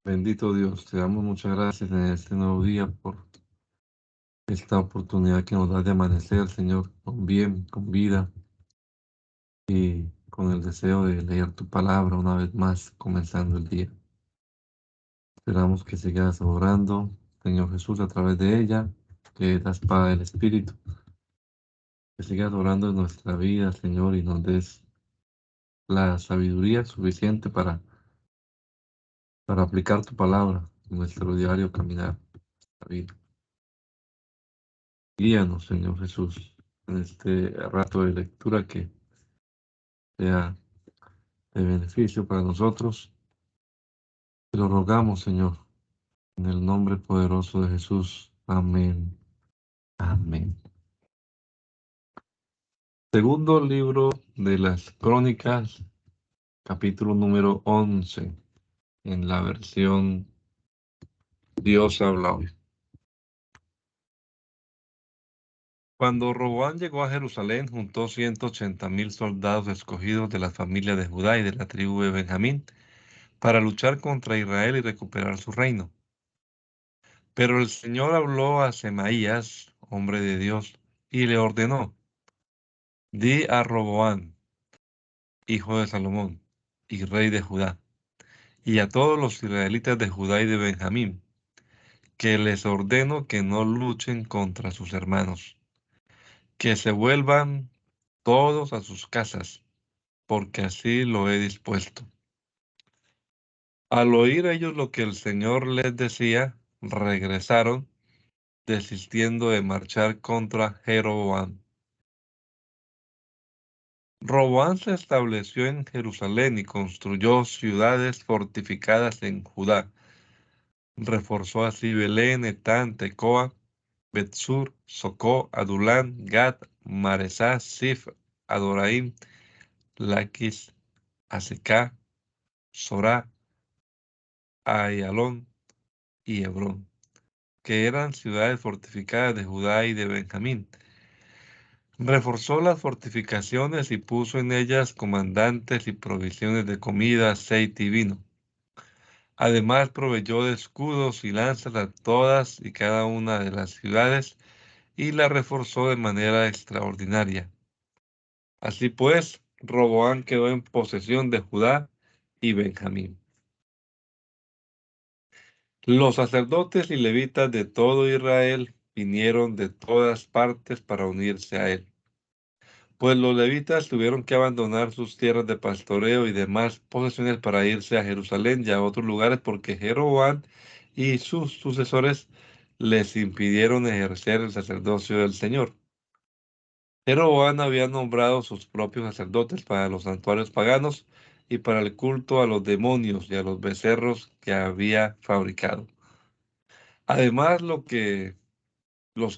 Bendito Dios, te damos muchas gracias en este nuevo día por esta oportunidad que nos da de amanecer, Señor, con bien, con vida y con el deseo de leer tu palabra una vez más, comenzando el día. Esperamos que sigas orando, Señor Jesús, a través de ella, que es la espada del Espíritu, que sigas orando en nuestra vida, Señor, y nos des la sabiduría suficiente para aplicar tu palabra en nuestro diario caminar, la vida. Guíanos, Señor Jesús, en este rato de lectura que sea de beneficio para nosotros. Te lo rogamos, Señor, en el nombre poderoso de Jesús. Amén. Amén. Segundo libro de las Crónicas, capítulo número 11, en la versión Dios habla hoy. Cuando Roboam llegó a Jerusalén, juntó 180,000 soldados escogidos de la familia de Judá y de la tribu de Benjamín para luchar contra Israel y recuperar su reino. Pero el Señor habló a Semaías, hombre de Dios, y le ordenó: Di a Roboam, hijo de Salomón, y rey de Judá, y a todos los israelitas de Judá y de Benjamín, que les ordeno que no luchen contra sus hermanos, que se vuelvan todos a sus casas, porque así lo he dispuesto. Al oír ellos lo que el Señor les decía, regresaron, desistiendo de marchar contra Jeroboam. Roboam se estableció en Jerusalén y construyó ciudades fortificadas en Judá. Reforzó así Belén, Etán, Tecoa, Betsur, Socó, Adulán, Gad, Maresá, Sif, Adoraim, Laquis, Azecá, Sorá, Ayalón y Hebrón, que eran ciudades fortificadas de Judá y de Benjamín. Reforzó las fortificaciones y puso en ellas comandantes y provisiones de comida, aceite y vino. Además proveyó de escudos y lanzas a todas y cada una de las ciudades y la reforzó de manera extraordinaria. Así pues, Roboam quedó en posesión de Judá y Benjamín. Los sacerdotes y levitas de todo Israel vinieron de todas partes para unirse a él, pues los levitas tuvieron que abandonar sus tierras de pastoreo y demás posesiones para irse a Jerusalén y a otros lugares porque Jeroboam y sus sucesores les impidieron ejercer el sacerdocio del Señor. Jeroboam había nombrado sus propios sacerdotes para los santuarios paganos y para el culto a los demonios y a los becerros que había fabricado. Además, los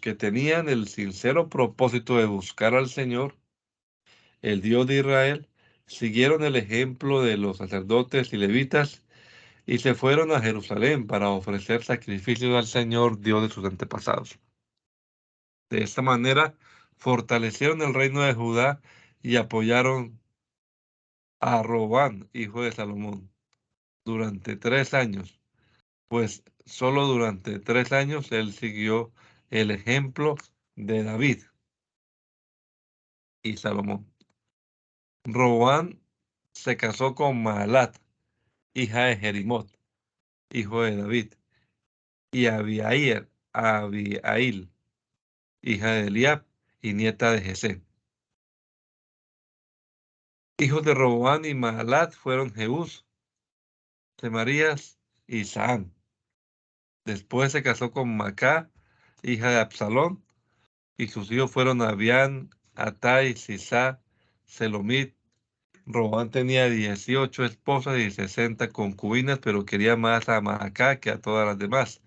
que tenían el sincero propósito de buscar al Señor, el Dios de Israel, siguieron el ejemplo de los sacerdotes y levitas y se fueron a Jerusalén para ofrecer sacrificios al Señor, Dios de sus antepasados. De esta manera, fortalecieron el reino de Judá y apoyaron a Robán, hijo de Salomón, durante 3 años, pues solo durante 3 años él siguió el ejemplo de David y Salomón. Roboam se casó con Mahalat, hija de Jerimot, hijo de David, y Abihail, hija de Eliab y nieta de Jesé. Hijos de Roboam y Mahalat fueron Jeús, Semarías y Saán. Después se casó con Macá, hija de Absalón, y sus hijos fueron Abián, Atai, Sisá, Selomit. Roboam tenía 18 esposas y 60 concubinas, pero quería más a Maacá que a todas las demás.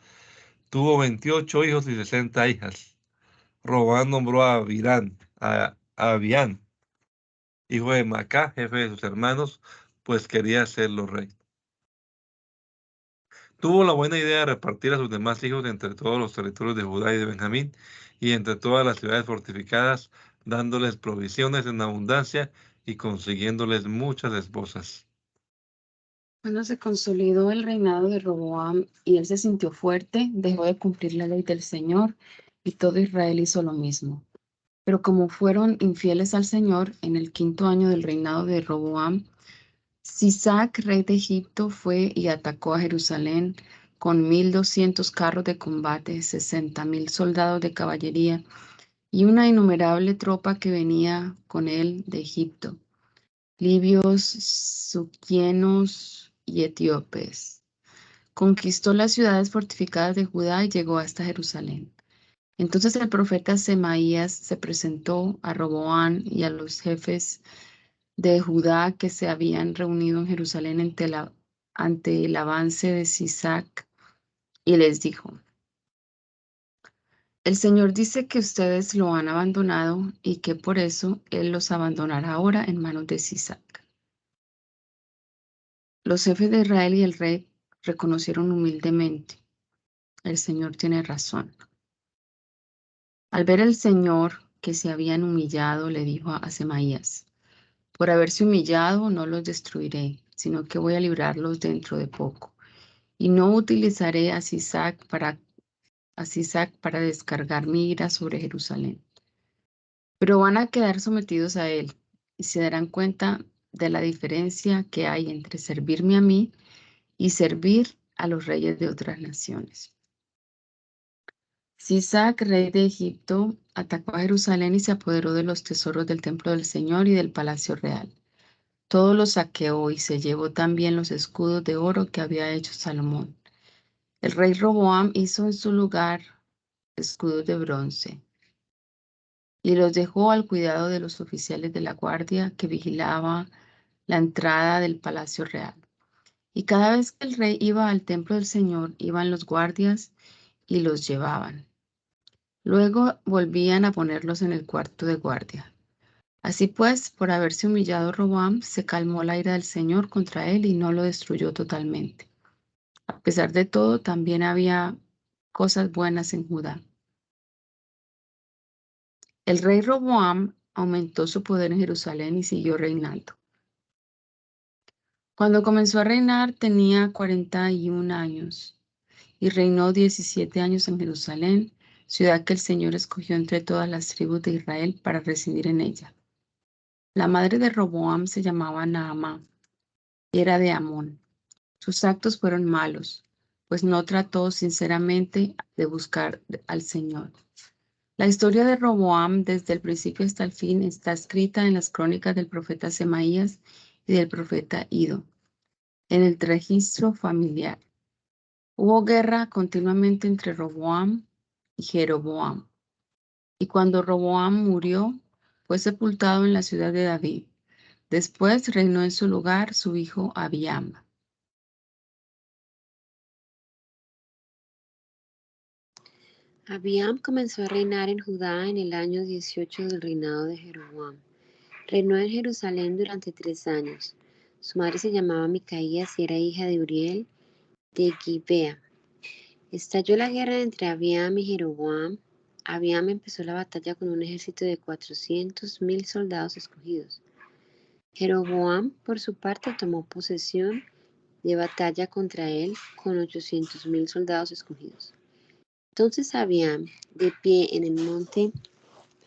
Tuvo 28 hijos y 60 hijas. Roboam nombró a Abián, hijo de Macá, jefe de sus hermanos, pues quería hacerlo rey. Tuvo la buena idea de repartir a sus demás hijos entre todos los territorios de Judá y de Benjamín y entre todas las ciudades fortificadas, dándoles provisiones en abundancia y consiguiéndoles muchas esposas. Cuando se consolidó el reinado de Roboam y él se sintió fuerte, dejó de cumplir la ley del Señor y todo Israel hizo lo mismo. Pero como fueron infieles al Señor, en el 5.º año del reinado de Roboam, Sisac, rey de Egipto, fue y atacó a Jerusalén con 1.200 carros de combate, 60.000 soldados de caballería y una innumerable tropa que venía con él de Egipto, libios, suquienos y etíopes. Conquistó las ciudades fortificadas de Judá y llegó hasta Jerusalén. Entonces el profeta Semaías se presentó a Roboán y a los jefes de Judá que se habían reunido en Jerusalén ante el avance de Sisac y les dijo: el Señor dice que ustedes lo han abandonado y que por eso Él los abandonará ahora en manos de Sisac. Los jefes de Israel y el rey reconocieron humildemente: el Señor tiene razón. Al ver el Señor que se habían humillado, le dijo a Semaías: por haberse humillado no los destruiré, sino que voy a librarlos dentro de poco. Y no utilizaré a Sisac para descargar mi ira sobre Jerusalén. Pero van a quedar sometidos a él y se darán cuenta de la diferencia que hay entre servirme a mí y servir a los reyes de otras naciones. Sisac, rey de Egipto, atacó a Jerusalén y se apoderó de los tesoros del templo del Señor y del palacio real. Todo lo saqueó y se llevó también los escudos de oro que había hecho Salomón. El rey Roboam hizo en su lugar escudos de bronce y los dejó al cuidado de los oficiales de la guardia que vigilaba la entrada del palacio real. Y cada vez que el rey iba al templo del Señor, iban los guardias y los llevaban. Luego volvían a ponerlos en el cuarto de guardia. Así pues, por haberse humillado Roboam, se calmó la ira del Señor contra él y no lo destruyó totalmente. A pesar de todo, también había cosas buenas en Judá. El rey Roboam aumentó su poder en Jerusalén y siguió reinando. Cuando comenzó a reinar tenía 41 años y reinó 17 años en Jerusalén, ciudad que el Señor escogió entre todas las tribus de Israel para residir en ella. La madre de Roboam se llamaba Naamá y era de Amón. Sus actos fueron malos, pues no trató sinceramente de buscar al Señor. La historia de Roboam desde el principio hasta el fin está escrita en las crónicas del profeta Semaías y del profeta Ido, en el registro familiar. Hubo guerra continuamente entre Roboam y Jeroboam, y cuando Roboam murió, fue sepultado en la ciudad de David. Después reinó en su lugar su hijo Abiam. Abiam comenzó a reinar en Judá en el año 18 del reinado de Jeroboam. Reinó en Jerusalén durante 3 años. Su madre se llamaba Micaías y era hija de Uriel de Gibea. Estalló la guerra entre Abiam y Jeroboam. Abiam empezó la batalla con un ejército de 400.000 soldados escogidos. Jeroboam, por su parte, tomó posesión de batalla contra él con 800.000 soldados escogidos. Entonces Abiam, de pie en el monte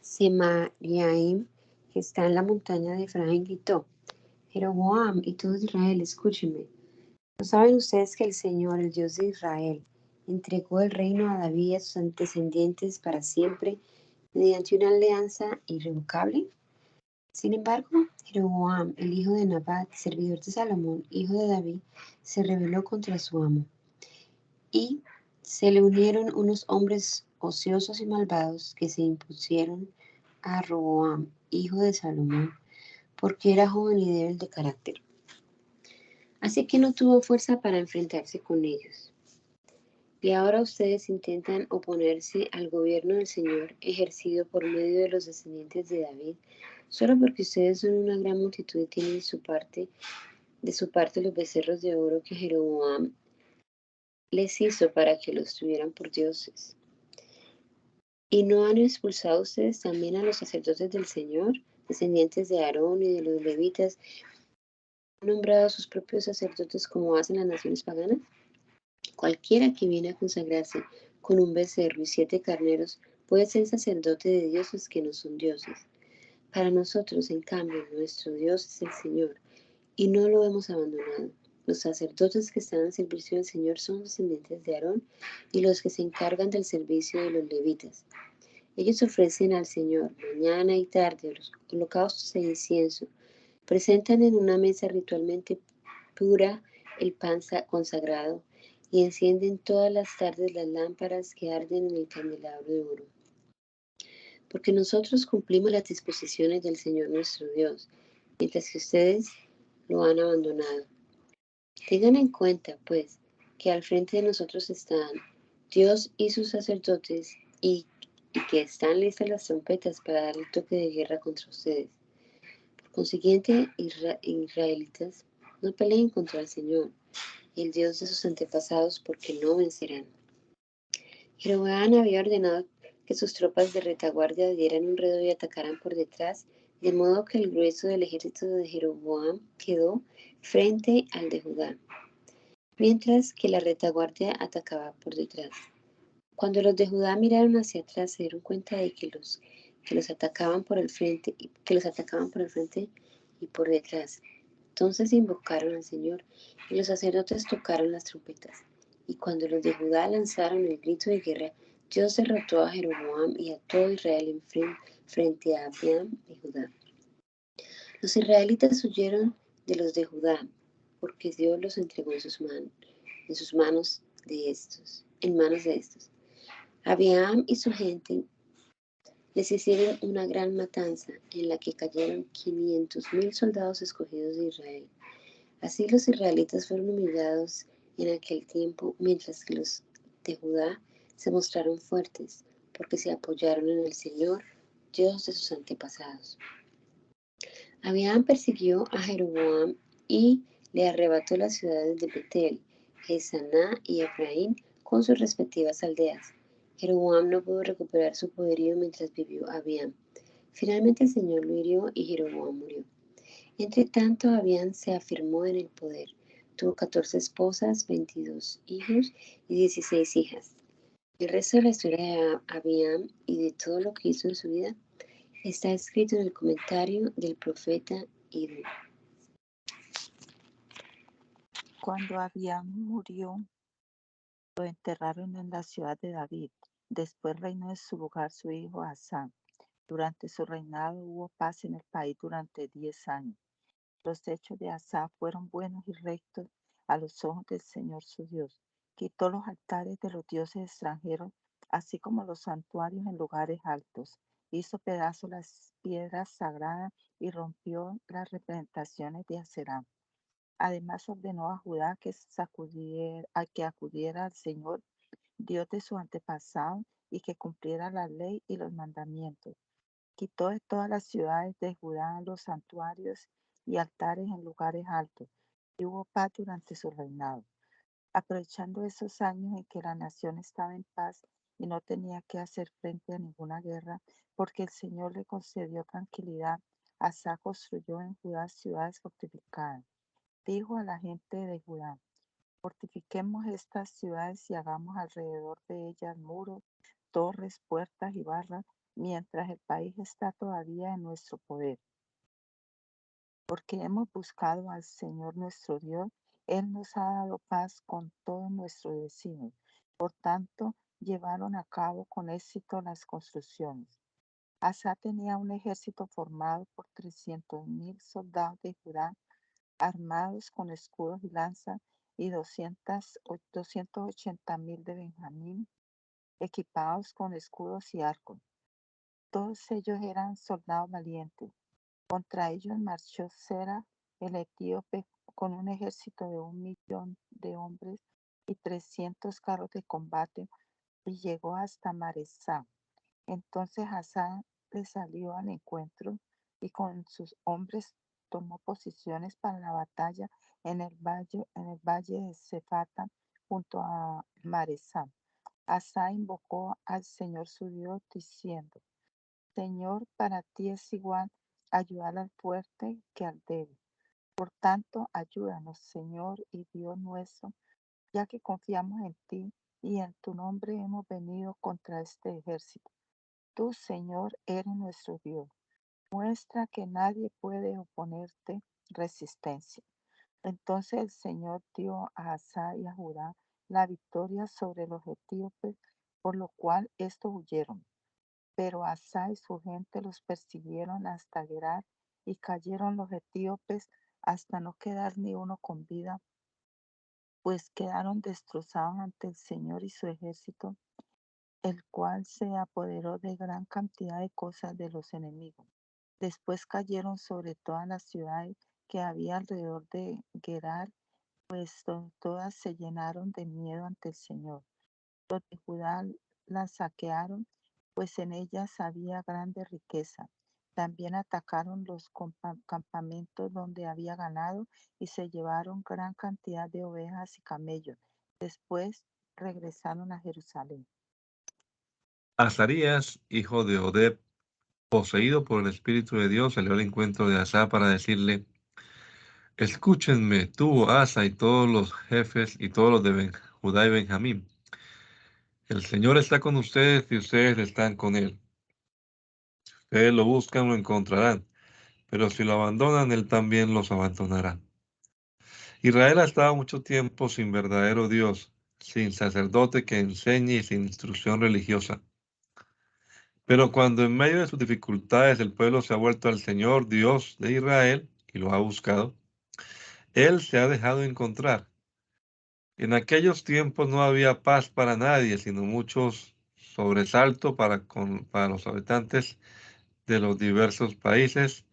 Semariaim, que está en la montaña de Efraín, gritó: Jeroboam y todo Israel, escúchenme. ¿No saben ustedes que el Señor, el Dios de Israel, entregó el reino a David y a sus descendientes para siempre mediante una alianza irrevocable? Sin embargo, Jeroboam, el hijo de Nabat, servidor de Salomón, hijo de David, se rebeló contra su amo. Y se le unieron unos hombres ociosos y malvados que se impusieron a Roboam, hijo de Salomón, porque era joven y débil de carácter. Así que no tuvo fuerza para enfrentarse con ellos. Y ahora ustedes intentan oponerse al gobierno del Señor ejercido por medio de los descendientes de David, solo porque ustedes son una gran multitud y tienen de su parte los becerros de oro que Jeroboam les hizo para que los tuvieran por dioses. ¿Y no han expulsado ustedes también a los sacerdotes del Señor, descendientes de Aarón y de los levitas, ¿Ha nombrado a sus propios sacerdotes como hacen las naciones paganas? Cualquiera que viene a consagrarse con un becerro y 7 carneros puede ser sacerdote de dioses que no son dioses. Para nosotros, en cambio, nuestro Dios es el Señor, y no lo hemos abandonado. Los sacerdotes que están al servicio del Señor son descendientes de Aarón y los que se encargan del servicio de los levitas. Ellos ofrecen al Señor mañana y tarde los holocaustos de incienso, presentan en una mesa ritualmente pura el pan consagrado y encienden todas las tardes las lámparas que arden en el candelabro de oro. Porque nosotros cumplimos las disposiciones del Señor nuestro Dios, mientras que ustedes lo han abandonado. Tengan en cuenta, pues, que al frente de nosotros están Dios y sus sacerdotes y que están listas las trompetas para dar el toque de guerra contra ustedes. Por consiguiente, israelitas, no peleen contra el Señor, el Dios de sus antepasados, porque no vencerán. Jeroboam había ordenado que sus tropas de retaguardia dieran un redo y atacaran por detrás, de modo que el grueso del ejército de Jeroboam quedó frente al de Judá, mientras que la retaguardia atacaba por detrás. Cuando los de Judá miraron hacia atrás, se dieron cuenta de que los atacaban por el frente y por detrás. Entonces invocaron al Señor y los sacerdotes tocaron las trompetas. Y cuando los de Judá lanzaron el grito de guerra, Dios derrotó a Jeroboam y a todo Israel frente a Abiam y Judá. Los israelitas huyeron de los de Judá, porque Dios los entregó en manos de estos. Abiam y su gente les hicieron una gran matanza, en la que cayeron 500,000 soldados escogidos de Israel. Así los israelitas fueron humillados en aquel tiempo, mientras que los de Judá se mostraron fuertes, porque se apoyaron en el Señor, Dios de sus antepasados. Abiam persiguió a Jeroboam y le arrebató las ciudades de Betel, Gesaná y Efraín con sus respectivas aldeas. Jeroboam no pudo recuperar su poderío mientras vivió Abiam. Finalmente el Señor lo hirió y Jeroboam murió. Entre tanto, Abiam se afirmó en el poder. Tuvo 14 esposas, 22 hijos y 16 hijas. El resto de la historia de Abiam y de todo lo que hizo en su vida está escrito en el comentario del profeta Iddo. Cuando Abiam murió, lo enterraron en la ciudad de David. Después reinó en su lugar su hijo Asa. Durante su reinado hubo paz en el país durante 10 años. Los hechos de Asa fueron buenos y rectos a los ojos del Señor su Dios. Quitó los altares de los dioses extranjeros, así como los santuarios en lugares altos. Hizo pedazos las piedras sagradas y rompió las representaciones de Aserá. Además ordenó a Judá que acudiera al Señor, Dios de su antepasado, y que cumpliera la ley y los mandamientos. Quitó de todas las ciudades de Judá los santuarios y altares en lugares altos, y hubo paz durante su reinado. Aprovechando esos años en que la nación estaba en paz y no tenía que hacer frente a ninguna guerra, porque el Señor le concedió tranquilidad, Asa construyó en Judá ciudades fortificadas. Dijo a la gente de Judá: fortifiquemos estas ciudades y hagamos alrededor de ellas muros, torres, puertas y barras, mientras el país está todavía en nuestro poder. Porque hemos buscado al Señor nuestro Dios, Él nos ha dado paz con todos nuestros vecinos. Por tanto, llevaron a cabo con éxito las construcciones. Asa tenía un ejército formado por 300,000 soldados de Judá, armados con escudos y lanzas, y 280,000 de Benjamín, equipados con escudos y arcos. Todos ellos eran soldados valientes. Contra ellos marchó Sera, el etíope, con un ejército de 1,000,000 de hombres y 300 carros de combate, y llegó hasta Maresá. Entonces Asa le salió al encuentro y con sus hombres tomó posiciones para la batalla en el valle de Cefata, junto a Maresá. Asa invocó al Señor su Dios diciendo: Señor, para ti es igual ayudar al fuerte que al débil. Por tanto, ayúdanos, Señor y Dios nuestro, ya que confiamos en ti y en tu nombre hemos venido contra este ejército. Tú, Señor, eres nuestro Dios. Muestra que nadie puede oponerte resistencia. Entonces el Señor dio a Asa y a Judá la victoria sobre los etíopes, por lo cual estos huyeron. Pero Asa y su gente los persiguieron hasta Gerar y cayeron los etíopes hasta no quedar ni uno con vida, pues quedaron destrozados ante el Señor y su ejército, el cual se apoderó de gran cantidad de cosas de los enemigos. Después cayeron sobre todas las ciudades que había alrededor de Gerar, pues todas se llenaron de miedo ante el Señor. Los de Judá las saquearon, pues en ellas había grande riqueza. También atacaron los campamentos donde había ganado y se llevaron gran cantidad de ovejas y camellos. Después regresaron a Jerusalén. Azarías, hijo de Oded, poseído por el Espíritu de Dios, salió al encuentro de Asa para decirle: Escúchenme, tú, Asa, y todos los jefes y todos los de Judá y Benjamín. El Señor está con ustedes y ustedes están con Él. Ustedes lo buscan, lo encontrarán, pero si lo abandonan, Él también los abandonará. Israel ha estado mucho tiempo sin verdadero Dios, sin sacerdote que enseñe y sin instrucción religiosa. Pero cuando en medio de sus dificultades el pueblo se ha vuelto al Señor, Dios de Israel, y lo ha buscado, Él se ha dejado encontrar. En aquellos tiempos no había paz para nadie, sino muchos sobresalto para los habitantes de los diversos países.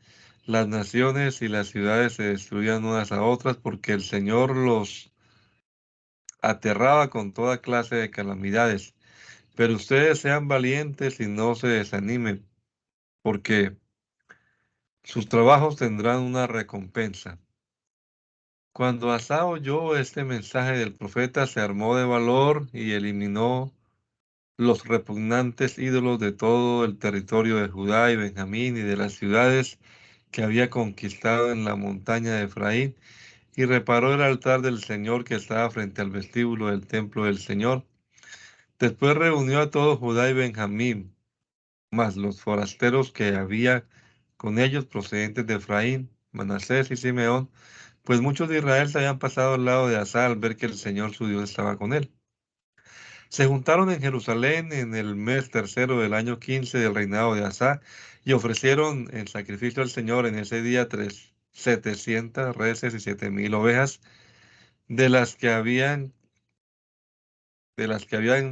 Las naciones y las ciudades se destruían unas a otras porque el Señor los aterraba con toda clase de calamidades. Pero ustedes sean valientes y no se desanimen, porque sus trabajos tendrán una recompensa. Cuando Asa oyó este mensaje del profeta, se armó de valor y eliminó los repugnantes ídolos de todo el territorio de Judá y Benjamín y de las ciudades que había conquistado en la montaña de Efraín, y reparó el altar del Señor que estaba frente al vestíbulo del templo del Señor. Después reunió a todo Judá y Benjamín, más los forasteros que había con ellos procedentes de Efraín, Manasés y Simeón, pues muchos de Israel se habían pasado al lado de Asa al ver que el Señor su Dios estaba con él. Se juntaron en Jerusalén en el mes tercero del año 15 del reinado de Asa y ofrecieron en sacrificio al Señor en ese día 700 reses y 7,000 ovejas de las que habían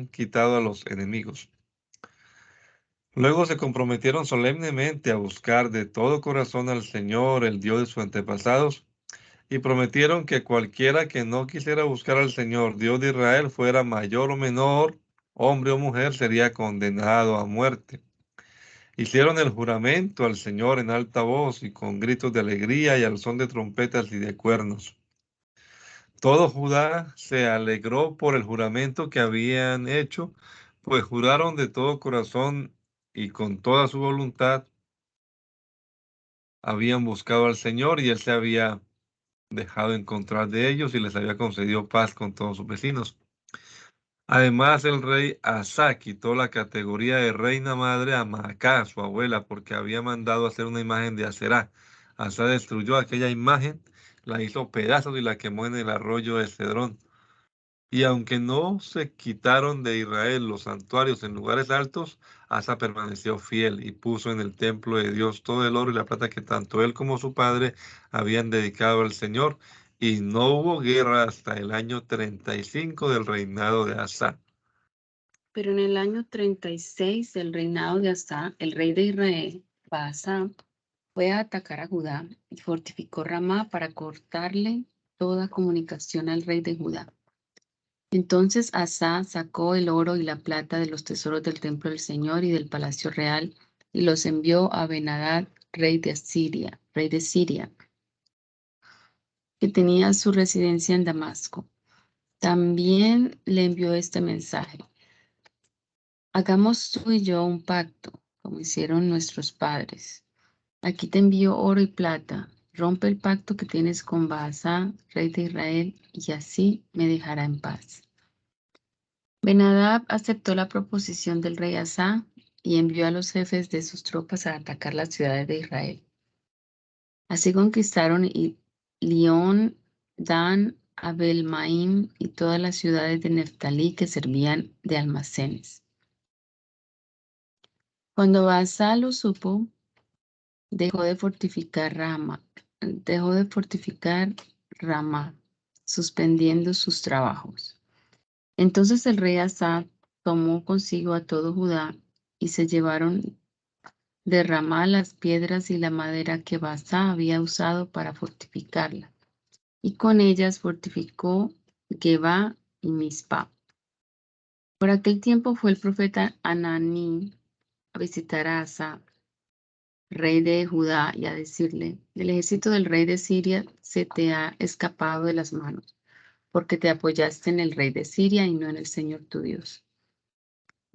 quitado a los enemigos. Luego se comprometieron solemnemente a buscar de todo corazón al Señor, el Dios de sus antepasados, y prometieron que cualquiera que no quisiera buscar al Señor, Dios de Israel, fuera mayor o menor, hombre o mujer, sería condenado a muerte. Hicieron el juramento al Señor en alta voz y con gritos de alegría y al son de trompetas y de cuernos. Todo Judá se alegró por el juramento que habían hecho, pues juraron de todo corazón y con toda su voluntad habían buscado al Señor y Él se había dejado encontrar de ellos y les había concedido paz con todos sus vecinos. Además, el rey Asa quitó la categoría de reina madre a Maacá, su abuela, porque había mandado hacer una imagen de Aserá. Asa destruyó aquella imagen, la hizo pedazos y la quemó en el arroyo de Cedrón. Y aunque no se quitaron de Israel los santuarios en lugares altos, Asa permaneció fiel y puso en el templo de Dios todo el oro y la plata que tanto él como su padre habían dedicado al Señor. Y no hubo guerra hasta el año 35 del reinado de Asa. Pero en el año 36 del reinado de Asa, el rey de Israel, Baasa, fue a atacar a Judá y fortificó Ramá para cortarle toda comunicación al rey de Judá. Entonces Asa sacó el oro y la plata de los tesoros del templo del Señor y del palacio real y los envió a Ben-Hadad, rey de Siria, que tenía su residencia en Damasco. También le envió este mensaje: hagamos tú y yo un pacto, como hicieron nuestros padres. Aquí te envío oro y plata, rompe el pacto que tienes con Baasá, rey de Israel, y así me dejará en paz. Ben-Hadad aceptó la proposición del rey Asa y envió a los jefes de sus tropas a atacar las ciudades de Israel. Así conquistaron Lión, Dan, Abel-Maim y todas las ciudades de Neftalí que servían de almacenes. Cuando Baasá lo supo, dejó de fortificar Ramá, suspendiendo sus trabajos. Entonces el rey Asa tomó consigo a todo Judá y se llevaron de Ramá las piedras y la madera que Baasá había usado para fortificarla, y con ellas fortificó Gebá y Mizpá. Por aquel tiempo fue el profeta Ananí a visitar a Asa, rey de Judá, y a decirle: el ejército del rey de Siria se te ha escapado de las manos, porque te apoyaste en el rey de Siria y no en el Señor tu Dios.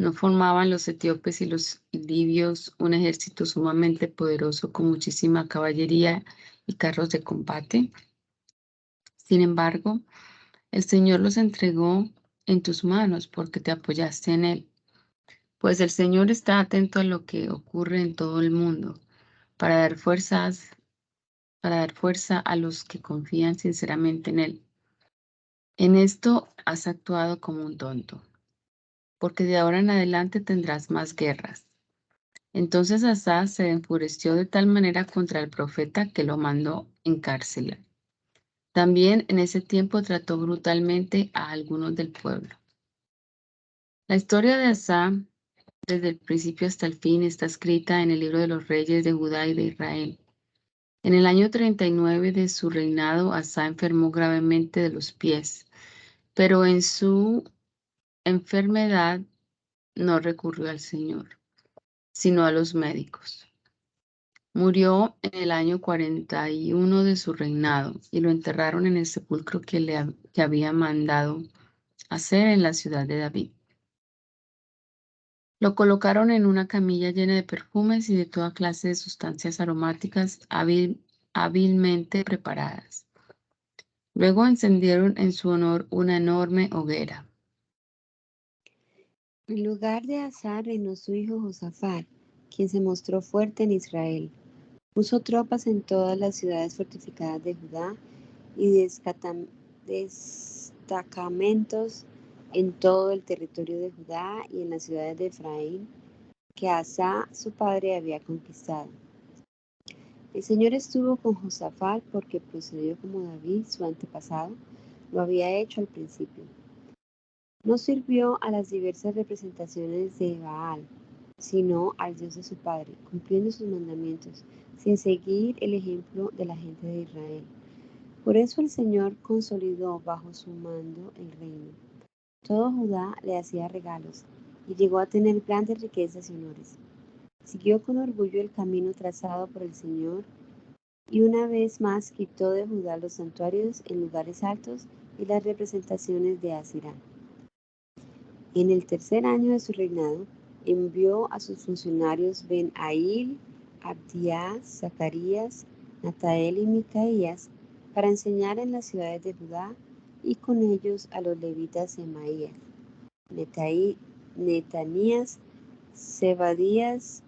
¿No formaban los etíopes y los libios un ejército sumamente poderoso con muchísima caballería y carros de combate? Sin embargo, el Señor los entregó en tus manos porque te apoyaste en Él. Pues el Señor está atento a lo que ocurre en todo el mundo para dar fuerza a los que confían sinceramente en Él. En esto has actuado como un tonto, porque de ahora en adelante tendrás más guerras. Entonces Asa se enfureció de tal manera contra el profeta que lo mandó encarcelar. También en ese tiempo trató brutalmente a algunos del pueblo. La historia de Asa, desde el principio hasta el fin, está escrita en el libro de los reyes de Judá y de Israel. En el año 39 de su reinado, Asa enfermó gravemente de los pies, pero en su enfermedad no recurrió al Señor, sino a los médicos. Murió en el año 41 de su reinado y lo enterraron en el sepulcro que había mandado hacer en la ciudad de David. Lo colocaron en una camilla llena de perfumes y de toda clase de sustancias aromáticas hábilmente preparadas. Luego encendieron en su honor una enorme hoguera. En lugar de Asa reinó su hijo Josafat, quien se mostró fuerte en Israel. Puso tropas en todas las ciudades fortificadas de Judá y destacamentos en todo el territorio de Judá y en las ciudades de Efraín, que Asa su padre había conquistado. El Señor estuvo con Josafat porque procedió como David, su antepasado, lo había hecho al principio. No sirvió a las diversas representaciones de Baal, sino al Dios de su padre, cumpliendo sus mandamientos, sin seguir el ejemplo de la gente de Israel. Por eso el Señor consolidó bajo su mando el reino. Todo Judá le hacía regalos y llegó a tener grandes riquezas y honores. Siguió con orgullo el camino trazado por el Señor y una vez más quitó de Judá los santuarios en lugares altos y las representaciones de Asirá. En el tercer año de su reinado, envió a sus funcionarios Ben-Ail, Abdías, Zacarías, Natael y Micaías para enseñar en las ciudades de Judá, y con ellos a los levitas Semaías, Netanías, Zebadías,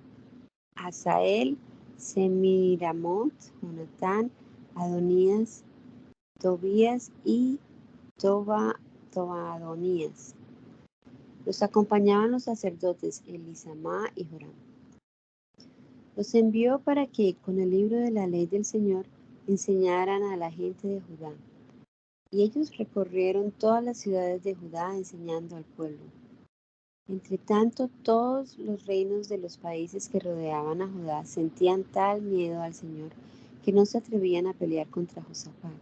Asael, Semiramot, Jonatán, Adonías, Tobías y Tobadonías. Los acompañaban los sacerdotes Elisama y Joram. Los envió para que, con el libro de la ley del Señor, enseñaran a la gente de Judá. Y ellos recorrieron todas las ciudades de Judá enseñando al pueblo. Entre tanto, todos los reinos de los países que rodeaban a Judá sentían tal miedo al Señor que no se atrevían a pelear contra Josafat.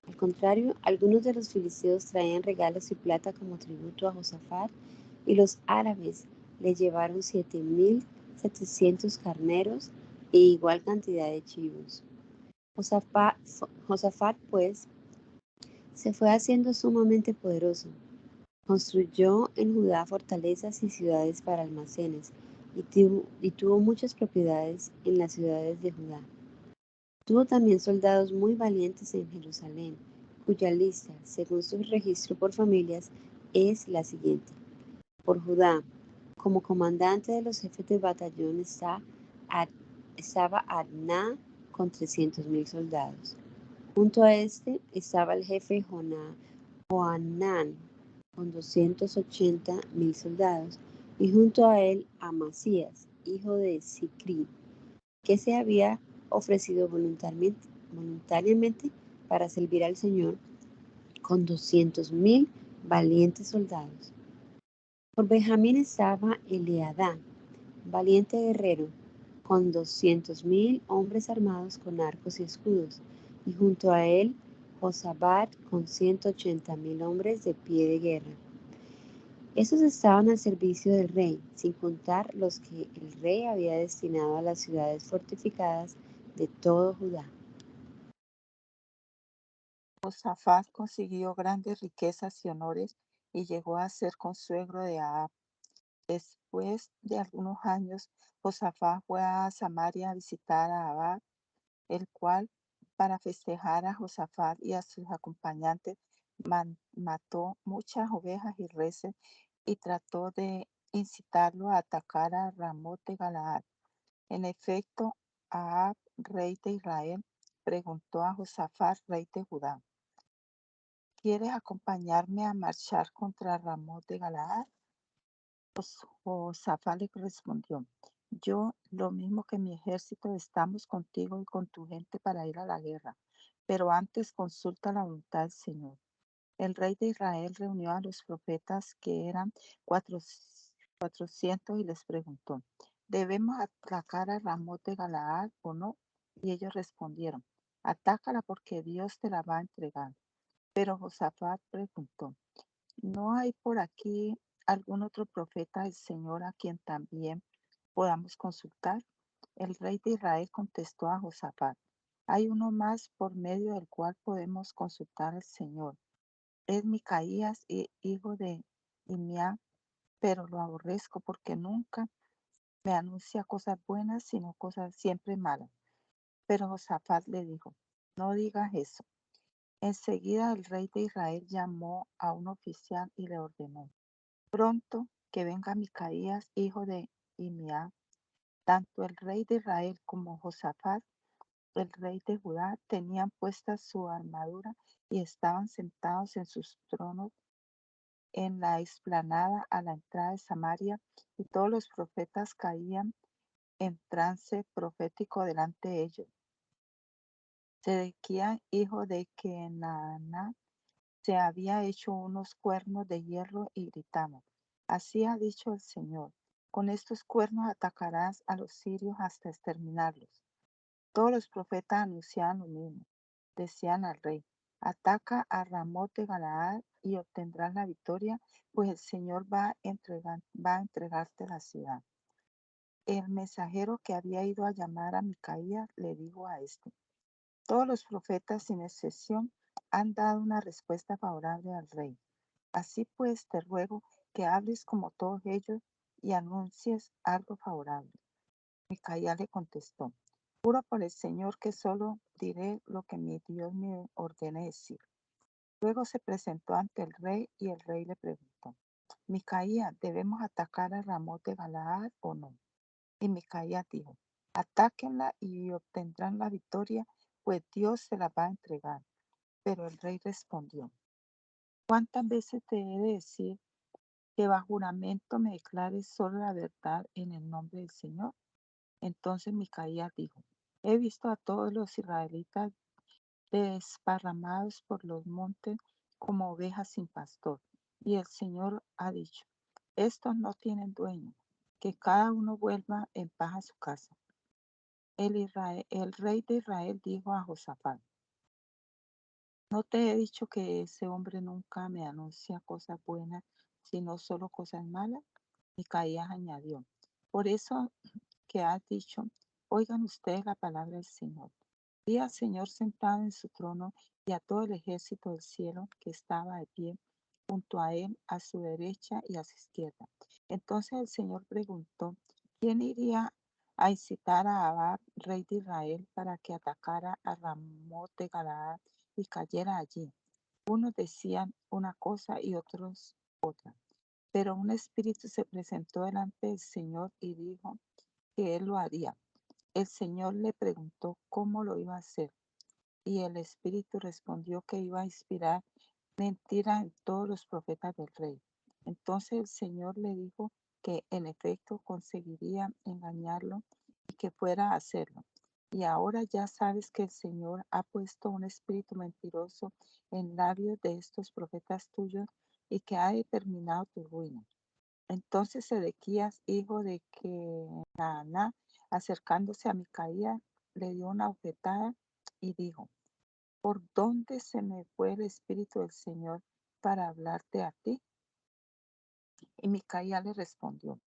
Al contrario, algunos de los filisteos traían regalos y plata como tributo a Josafat, y los árabes le llevaron 7.700 carneros e igual cantidad de chivos. Josafat, pues, se fue haciendo sumamente poderoso. Construyó en Judá fortalezas y ciudades para almacenes, y tuvo muchas propiedades en las ciudades de Judá. Tuvo también soldados muy valientes en Jerusalén, cuya lista, según su registro por familias, es la siguiente. Por Judá, como comandante de los jefes de batallón estaba Adná con 300.000 soldados. Junto a este estaba el jefe Joanán con 280.000 soldados, y junto a él Amasías, hijo de Sicri, que se había ofrecido voluntariamente para servir al Señor con 200.000 valientes soldados. Por Benjamín estaba Eleadá, valiente guerrero, con 200.000 hombres armados con arcos y escudos, y junto a él Josabad con 180.000 hombres de pie de guerra. Estos estaban al servicio del rey, sin contar los que el rey había destinado a las ciudades fortificadas de todo Judá. Josafat consiguió grandes riquezas y honores y llegó a ser consuegro de Ahab. Después de algunos años, Josafat fue a Samaria a visitar a Ahab, el cual, para festejar a Josafat y a sus acompañantes, mató muchas ovejas y reses y trató de incitarlo a atacar a Ramot de Galaad. En efecto, Ahab, rey de Israel, preguntó a Josafat, rey de Judá: ¿Quieres acompañarme a marchar contra Ramot de Galaad? Josafat le respondió: Yo, lo mismo que mi ejército, estamos contigo y con tu gente para ir a la guerra, pero antes consulta la voluntad del Señor. El rey de Israel reunió a los profetas, que eran 400, y les preguntó: ¿Debemos atacar a Ramot de Galaad o no? Y ellos respondieron: Atácala, porque Dios te la va a entregar. Pero Josafat preguntó: ¿No hay por aquí algún otro profeta del Señor a quien también podamos consultar? El rey de Israel contestó a Josafat: Hay uno más por medio del cual podemos consultar al Señor. Es Micaías, hijo de Imea, pero lo aborrezco porque nunca me anuncia cosas buenas, sino cosas siempre malas. Pero Josafat le dijo: No digas eso. Enseguida el rey de Israel llamó a un oficial y le ordenó: Pronto que venga Micaías, hijo de Imea. Tanto el rey de Israel como Josafat, el rey de Judá, tenían puesta su armadura y estaban sentados en sus tronos en la explanada a la entrada de Samaria, y todos los profetas caían en trance profético delante de ellos. Sedequía, hijo de Kenaana, se había hecho unos cuernos de hierro y gritaba: Así ha dicho el Señor: Con estos cuernos atacarás a los sirios hasta exterminarlos. Todos los profetas anunciaban lo mismo. Decían al rey: Ataca a Ramot de Galaad y obtendrás la victoria, pues el Señor va a entregarte la ciudad. El mensajero que había ido a llamar a Micaías le dijo a este: Todos los profetas, sin excepción, han dado una respuesta favorable al rey. Así pues, te ruego que hables como todos ellos y anuncies algo favorable. Micaías le contestó: Juro por el Señor que solo diré lo que mi Dios me ordene decir. Luego se presentó ante el rey y el rey le preguntó: Micaías, ¿debemos atacar a Ramot de Galaad o no? Y Micaías dijo: Atáquenla y obtendrán la victoria, pues Dios se la va a entregar. Pero el rey respondió: ¿Cuántas veces te he de decir que bajo juramento me declares solo la verdad en el nombre del Señor? Entonces Micaías dijo: He visto a todos los israelitas desparramados por los montes como ovejas sin pastor, y el Señor ha dicho: Estos no tienen dueño, que cada uno vuelva en paz a su casa. El rey de Israel dijo a Josafat: ¿No te he dicho que ese hombre nunca me anuncia cosas buenas, sino solo cosas malas? Micaías añadió: Por eso que has dicho, oigan ustedes la palabra del Señor. Vi al Señor sentado en su trono y a todo el ejército del cielo que estaba de pie junto a él, a su derecha y a su izquierda. Entonces el Señor preguntó: ¿Quién iría a incitar a Abab, rey de Israel, para que atacara a Ramot de Galaad y cayera allí. Unos decían una cosa y otros otra. Pero un espíritu se presentó delante del Señor y dijo que él lo haría. El Señor le preguntó cómo lo iba a hacer. Y el espíritu respondió que iba a inspirar mentira en todos los profetas del rey. Entonces el Señor le dijo que en efecto conseguiría engañarlo y que fuera a hacerlo. Y ahora ya sabes que el Señor ha puesto un espíritu mentiroso en labios de estos profetas tuyos y que ha determinado tu ruina. Entonces Sedequías, hijo de Kenaná, acercándose a Micaías, le dio una bofetada y dijo: ¿Por dónde se me fue el espíritu del Señor para hablarte a ti? Y Micaías le respondió: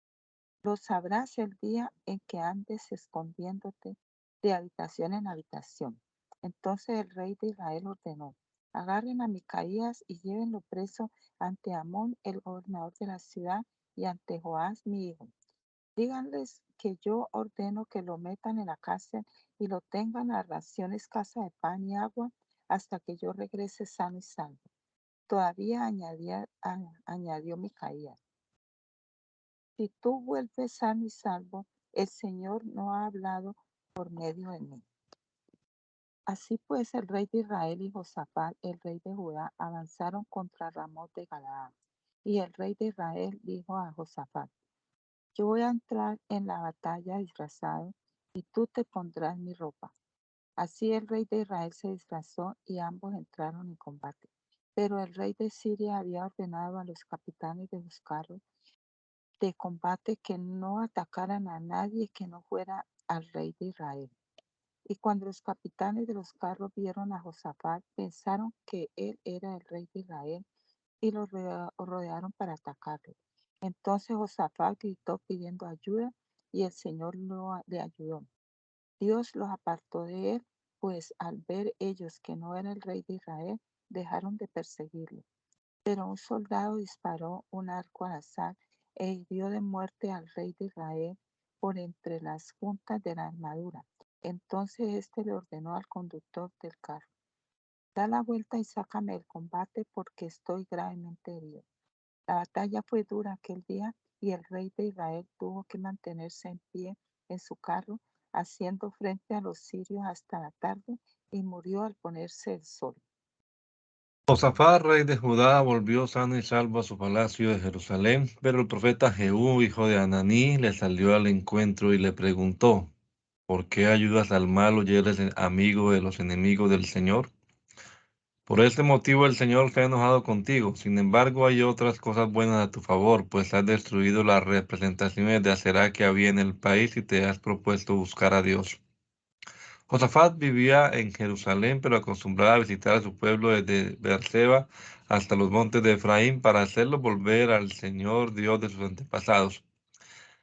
Lo sabrás el día en que andes escondiéndote de habitación en habitación. Entonces el rey de Israel ordenó: Agarren a Micaías y llévenlo preso ante Amón, el gobernador de la ciudad, y ante Joás, mi hijo. Díganles que yo ordeno que lo metan en la cárcel y lo tengan a ración escasa de pan y agua hasta que yo regrese sano y salvo. Todavía añadió Micaías: Si tú vuelves sano y salvo, el Señor no ha hablado por medio de mí. Así pues, el rey de Israel y Josafat, el rey de Judá, avanzaron contra Ramot de Galaad. Y el rey de Israel dijo a Josafat: Yo voy a entrar en la batalla disfrazado y tú te pondrás mi ropa. Así el rey de Israel se disfrazó y ambos entraron en combate. Pero el rey de Siria había ordenado a los capitanes de los carros de combate que no atacaran a nadie que no fuera al rey de Israel. Y cuando los capitanes de los carros vieron a Josafat, pensaron que él era el rey de Israel y lo rodearon para atacarlo. Entonces Josafat gritó pidiendo ayuda y el Señor le ayudó. Dios los apartó de él, pues al ver ellos que no era el rey de Israel, dejaron de perseguirlo. Pero un soldado disparó un arco al azar e hirió de muerte al rey de Israel por entre las juntas de la armadura. Entonces éste le ordenó al conductor del carro: Da la vuelta y sácame del combate porque estoy gravemente herido. La batalla fue dura aquel día y el rey de Israel tuvo que mantenerse en pie en su carro, haciendo frente a los sirios hasta la tarde, y murió al ponerse el sol. Josafat, rey de Judá, volvió sano y salvo a su palacio de Jerusalén, pero el profeta Jehú, hijo de Ananí, le salió al encuentro y le preguntó: ¿Por qué ayudas al malo y eres amigo de los enemigos del Señor? Por este motivo el Señor se ha enojado contigo. Sin embargo, hay otras cosas buenas a tu favor, pues has destruido las representaciones de Aserá que había en el país y te has propuesto buscar a Dios. Josafat vivía en Jerusalén, pero acostumbraba a visitar a su pueblo desde Beerseba hasta los montes de Efraín para hacerlo volver al Señor Dios de sus antepasados.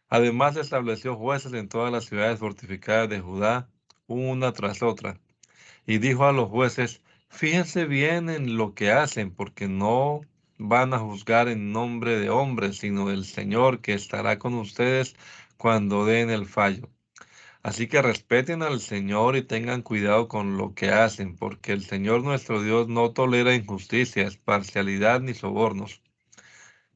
Además, estableció jueces en todas las ciudades fortificadas de Judá, una tras otra, y dijo a los jueces: Fíjense bien en lo que hacen, porque no van a juzgar en nombre de hombres, sino del Señor que estará con ustedes cuando den el fallo. Así que respeten al Señor y tengan cuidado con lo que hacen, porque el Señor nuestro Dios no tolera injusticias, parcialidad ni sobornos.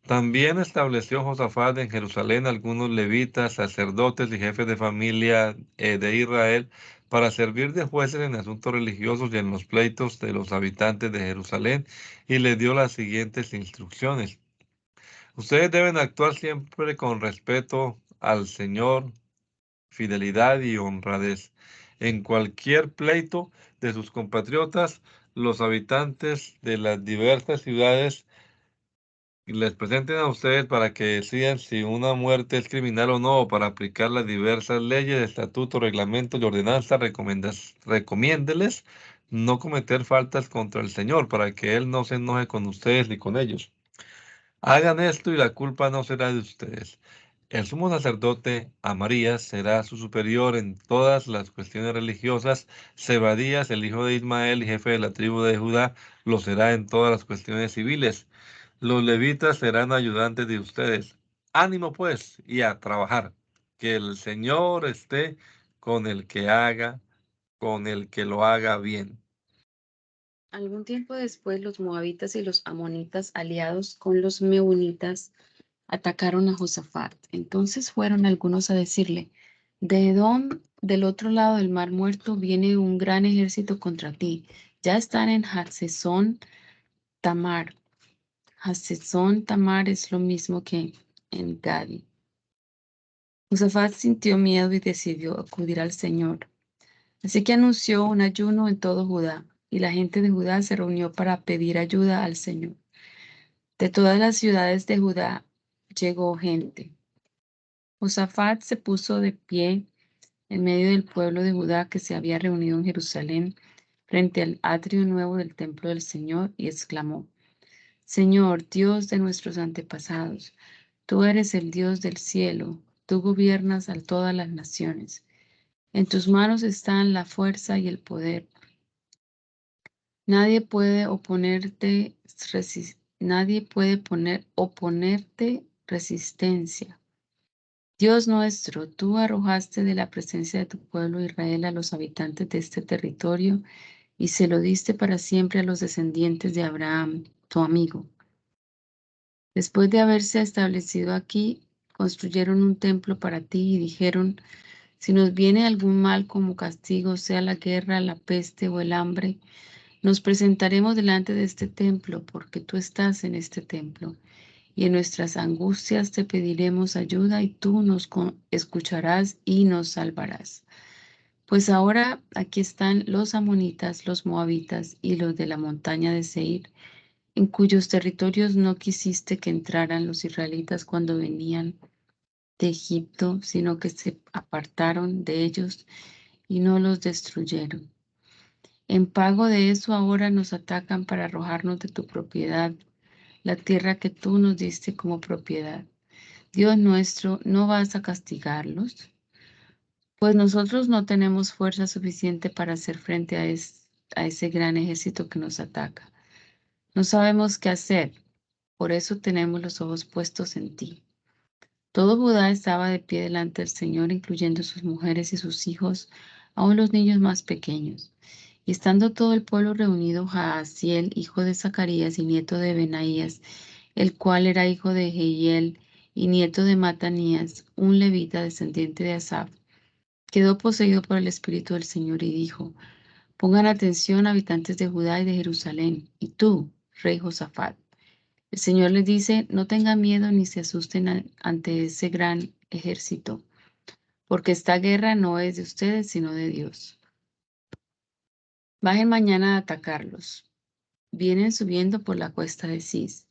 También estableció Josafat en Jerusalén algunos levitas, sacerdotes y jefes de familia de Israel para servir de jueces en asuntos religiosos y en los pleitos de los habitantes de Jerusalén, y les dio las siguientes instrucciones. Ustedes deben actuar siempre con respeto al Señor, fidelidad y honradez. En cualquier pleito de sus compatriotas, los habitantes de las diversas ciudades les presenten a ustedes para que decidan si una muerte es criminal o no, para aplicar las diversas leyes, estatutos, reglamentos y ordenanzas. Recomiéndeles no cometer faltas contra el Señor, para que Él no se enoje con ustedes ni con ellos. Hagan esto y la culpa no será de ustedes. El sumo sacerdote Amarías será su superior en todas las cuestiones religiosas. Zebadías, el hijo de Ismael y jefe de la tribu de Judá, lo será en todas las cuestiones civiles. Los levitas serán ayudantes de ustedes. Ánimo pues y a trabajar. Que el Señor esté con el que lo haga bien. Algún tiempo después, los moabitas y los amonitas, aliados con los meunitas, atacaron a Josafat. Entonces fueron algunos a decirle: de Edom, del otro lado del mar Muerto, viene un gran ejército contra ti. Ya están en Hatzezón Tamar. Hatzezón Tamar es lo mismo que en Gadi. Josafat sintió miedo y decidió acudir al Señor. Así que anunció un ayuno en todo Judá, y la gente de Judá se reunió para pedir ayuda al Señor. De todas las ciudades de Judá llegó gente. Josafat se puso de pie en medio del pueblo de Judá que se había reunido en Jerusalén frente al atrio nuevo del templo del Señor y exclamó: Señor, Dios de nuestros antepasados, tú eres el Dios del cielo, tú gobiernas a todas las naciones. En tus manos están la fuerza y el poder. Nadie puede oponerte resistencia. Dios nuestro, tú arrojaste de la presencia de tu pueblo Israel a los habitantes de este territorio y se lo diste para siempre a los descendientes de Abraham, tu amigo. Después de haberse establecido aquí, construyeron un templo para ti y dijeron: si nos viene algún mal como castigo, sea la guerra, la peste o el hambre, nos presentaremos delante de este templo, porque tú estás en este templo, y en nuestras angustias te pediremos ayuda, y tú nos escucharás y nos salvarás. Pues ahora aquí están los amonitas, los moabitas y los de la montaña de Seir, en cuyos territorios no quisiste que entraran los israelitas cuando venían de Egipto, sino que se apartaron de ellos y no los destruyeron. En pago de eso ahora nos atacan para arrojarnos de tu propiedad, la tierra que tú nos diste como propiedad. Dios nuestro, ¿no vas a castigarlos? Pues nosotros no tenemos fuerza suficiente para hacer frente a ese gran ejército que nos ataca. No sabemos qué hacer, por eso tenemos los ojos puestos en ti. Todo Judá estaba de pie delante del Señor, incluyendo sus mujeres y sus hijos, aun los niños más pequeños. Y estando todo el pueblo reunido, Jaasiel, hijo de Zacarías y nieto de Benaías, el cual era hijo de Jehiel y nieto de Matanías, un levita descendiente de Asaf, quedó poseído por el Espíritu del Señor y dijo: pongan atención, habitantes de Judá y de Jerusalén, y tú, rey Josafat. El Señor les dice: no tengan miedo ni se asusten ante ese gran ejército, porque esta guerra no es de ustedes, sino de Dios. Bajen mañana a atacarlos. Vienen subiendo por la cuesta de Cis,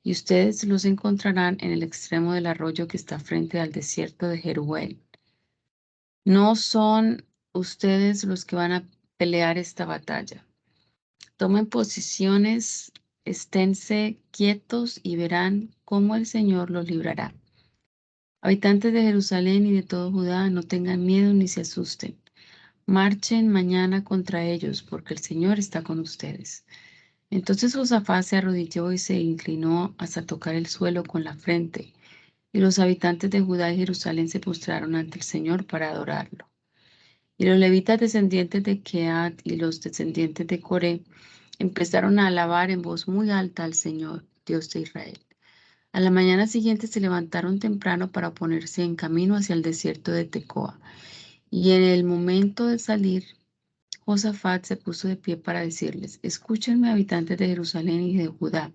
y ustedes los encontrarán en el extremo del arroyo que está frente al desierto de Jeruel. No son ustedes los que van a pelear esta batalla. Tomen posiciones, esténse quietos y verán cómo el Señor los librará. Habitantes de Jerusalén y de todo Judá, no tengan miedo ni se asusten. Marchen mañana contra ellos, porque el Señor está con ustedes. Entonces Josafat se arrodilló y se inclinó hasta tocar el suelo con la frente, y los habitantes de Judá y Jerusalén se postraron ante el Señor para adorarlo. Y los levitas descendientes de Keat y los descendientes de Coré empezaron a alabar en voz muy alta al Señor, Dios de Israel. A la mañana siguiente se levantaron temprano para ponerse en camino hacia el desierto de Tecoa. Y en el momento de salir, Josafat se puso de pie para decirles: escúchenme, habitantes de Jerusalén y de Judá.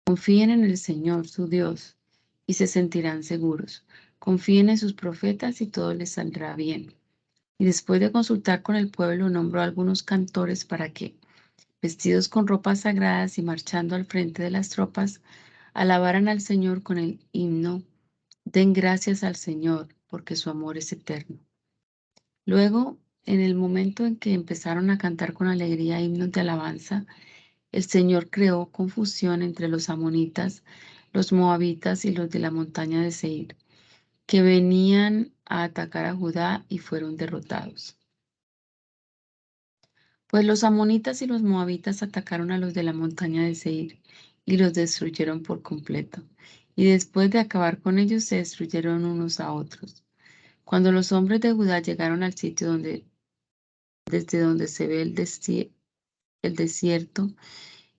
Confíen en el Señor, su Dios, y se sentirán seguros. Confíen en sus profetas y todo les saldrá bien. Y después de consultar con el pueblo, nombró a algunos cantores para que, vestidos con ropas sagradas y marchando al frente de las tropas, alabaran al Señor con el himno: den gracias al Señor, porque su amor es eterno. Luego, en el momento en que empezaron a cantar con alegría himnos de alabanza, el Señor creó confusión entre los amonitas, los moabitas y los de la montaña de Seir, que venían a atacar a Judá y fueron derrotados. Pues los amonitas y los moabitas atacaron a los de la montaña de Seir y los destruyeron por completo. Y después de acabar con ellos, se destruyeron unos a otros. Cuando los hombres de Judá llegaron al sitio desde donde se ve el desierto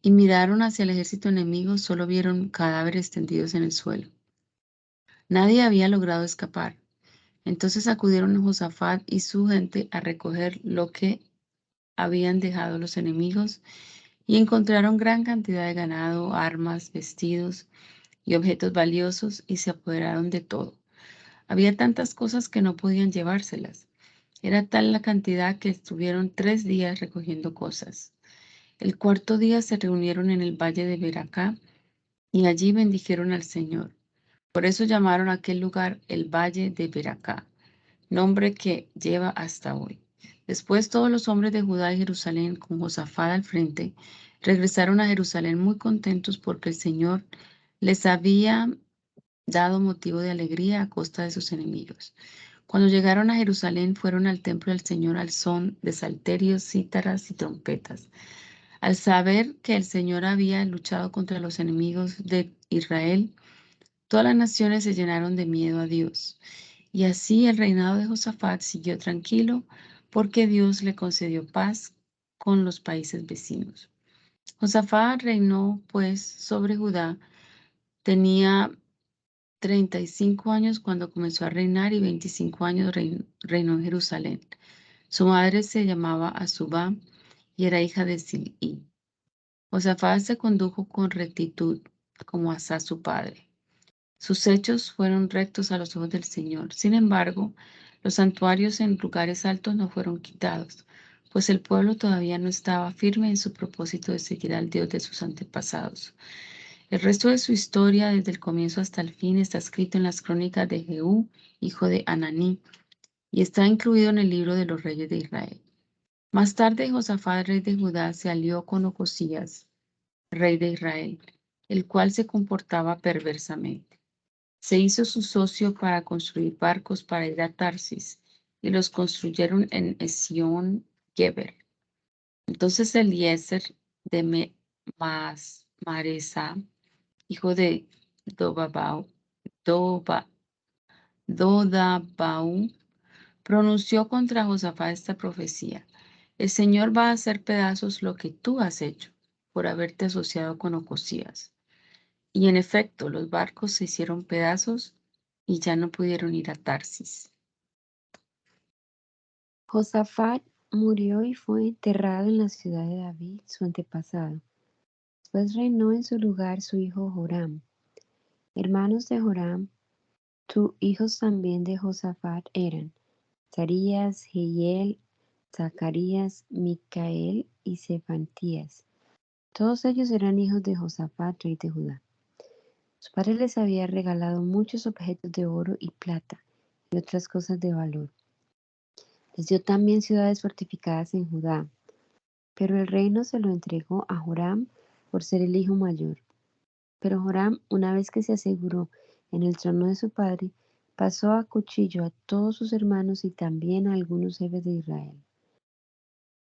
y miraron hacia el ejército enemigo, solo vieron cadáveres tendidos en el suelo. Nadie había logrado escapar. Entonces acudieron a Josafat y su gente a recoger lo que habían dejado los enemigos y encontraron gran cantidad de ganado, armas, vestidos y objetos valiosos y se apoderaron de todo. Había tantas cosas que no podían llevárselas. Era tal la cantidad que estuvieron 3 días recogiendo cosas. El cuarto día se reunieron en el valle de Beracá y allí bendijeron al Señor. Por eso llamaron a aquel lugar el valle de Beracá, nombre que lleva hasta hoy. Después todos los hombres de Judá y Jerusalén, con Josafat al frente, regresaron a Jerusalén muy contentos porque el Señor les había dado motivo de alegría a costa de sus enemigos. Cuando llegaron a Jerusalén, fueron al templo del Señor al son de salterios, cítaras y trompetas. Al saber que el Señor había luchado contra los enemigos de Israel, todas las naciones se llenaron de miedo a Dios. Y así el reinado de Josafat siguió tranquilo, porque Dios le concedió paz con los países vecinos. Josafat reinó, pues, sobre Judá. Tenía 35 años cuando comenzó a reinar y 25 años reinó en Jerusalén. Su madre se llamaba Azubá y era hija de Silí. Josafat se condujo con rectitud, como Asa su padre. Sus hechos fueron rectos a los ojos del Señor. Sin embargo, los santuarios en lugares altos no fueron quitados, pues el pueblo todavía no estaba firme en su propósito de seguir al Dios de sus antepasados. El resto de su historia, desde el comienzo hasta el fin, está escrito en las crónicas de Jehú, hijo de Ananí, y está incluido en el libro de los reyes de Israel. Más tarde, Josafat, rey de Judá, se alió con Ocosías, rey de Israel, el cual se comportaba perversamente. Se hizo su socio para construir barcos para ir a Tarsis, y los construyeron en Esión-Geber. Entonces Eliezer de Maresa, hijo de Dodabau, pronunció contra Josafat esta profecía: el Señor va a hacer pedazos lo que tú has hecho por haberte asociado con Ocosías. Y en efecto, los barcos se hicieron pedazos y ya no pudieron ir a Tarsis. Josafat murió y fue enterrado en la ciudad de David, su antepasado. Después reinó en su lugar su hijo Joram. Hermanos de Joram, hijos también de Josafat eran Azarías, Jehiel, Zacarías, Micael y Sefantías. Todos ellos eran hijos de Josafat, rey de Judá. Su padre les había regalado muchos objetos de oro y plata y otras cosas de valor. Les dio también ciudades fortificadas en Judá, pero el reino se lo entregó a Joram por ser el hijo mayor. Pero Joram, una vez que se aseguró en el trono de su padre, pasó a cuchillo a todos sus hermanos y también a algunos jefes de Israel.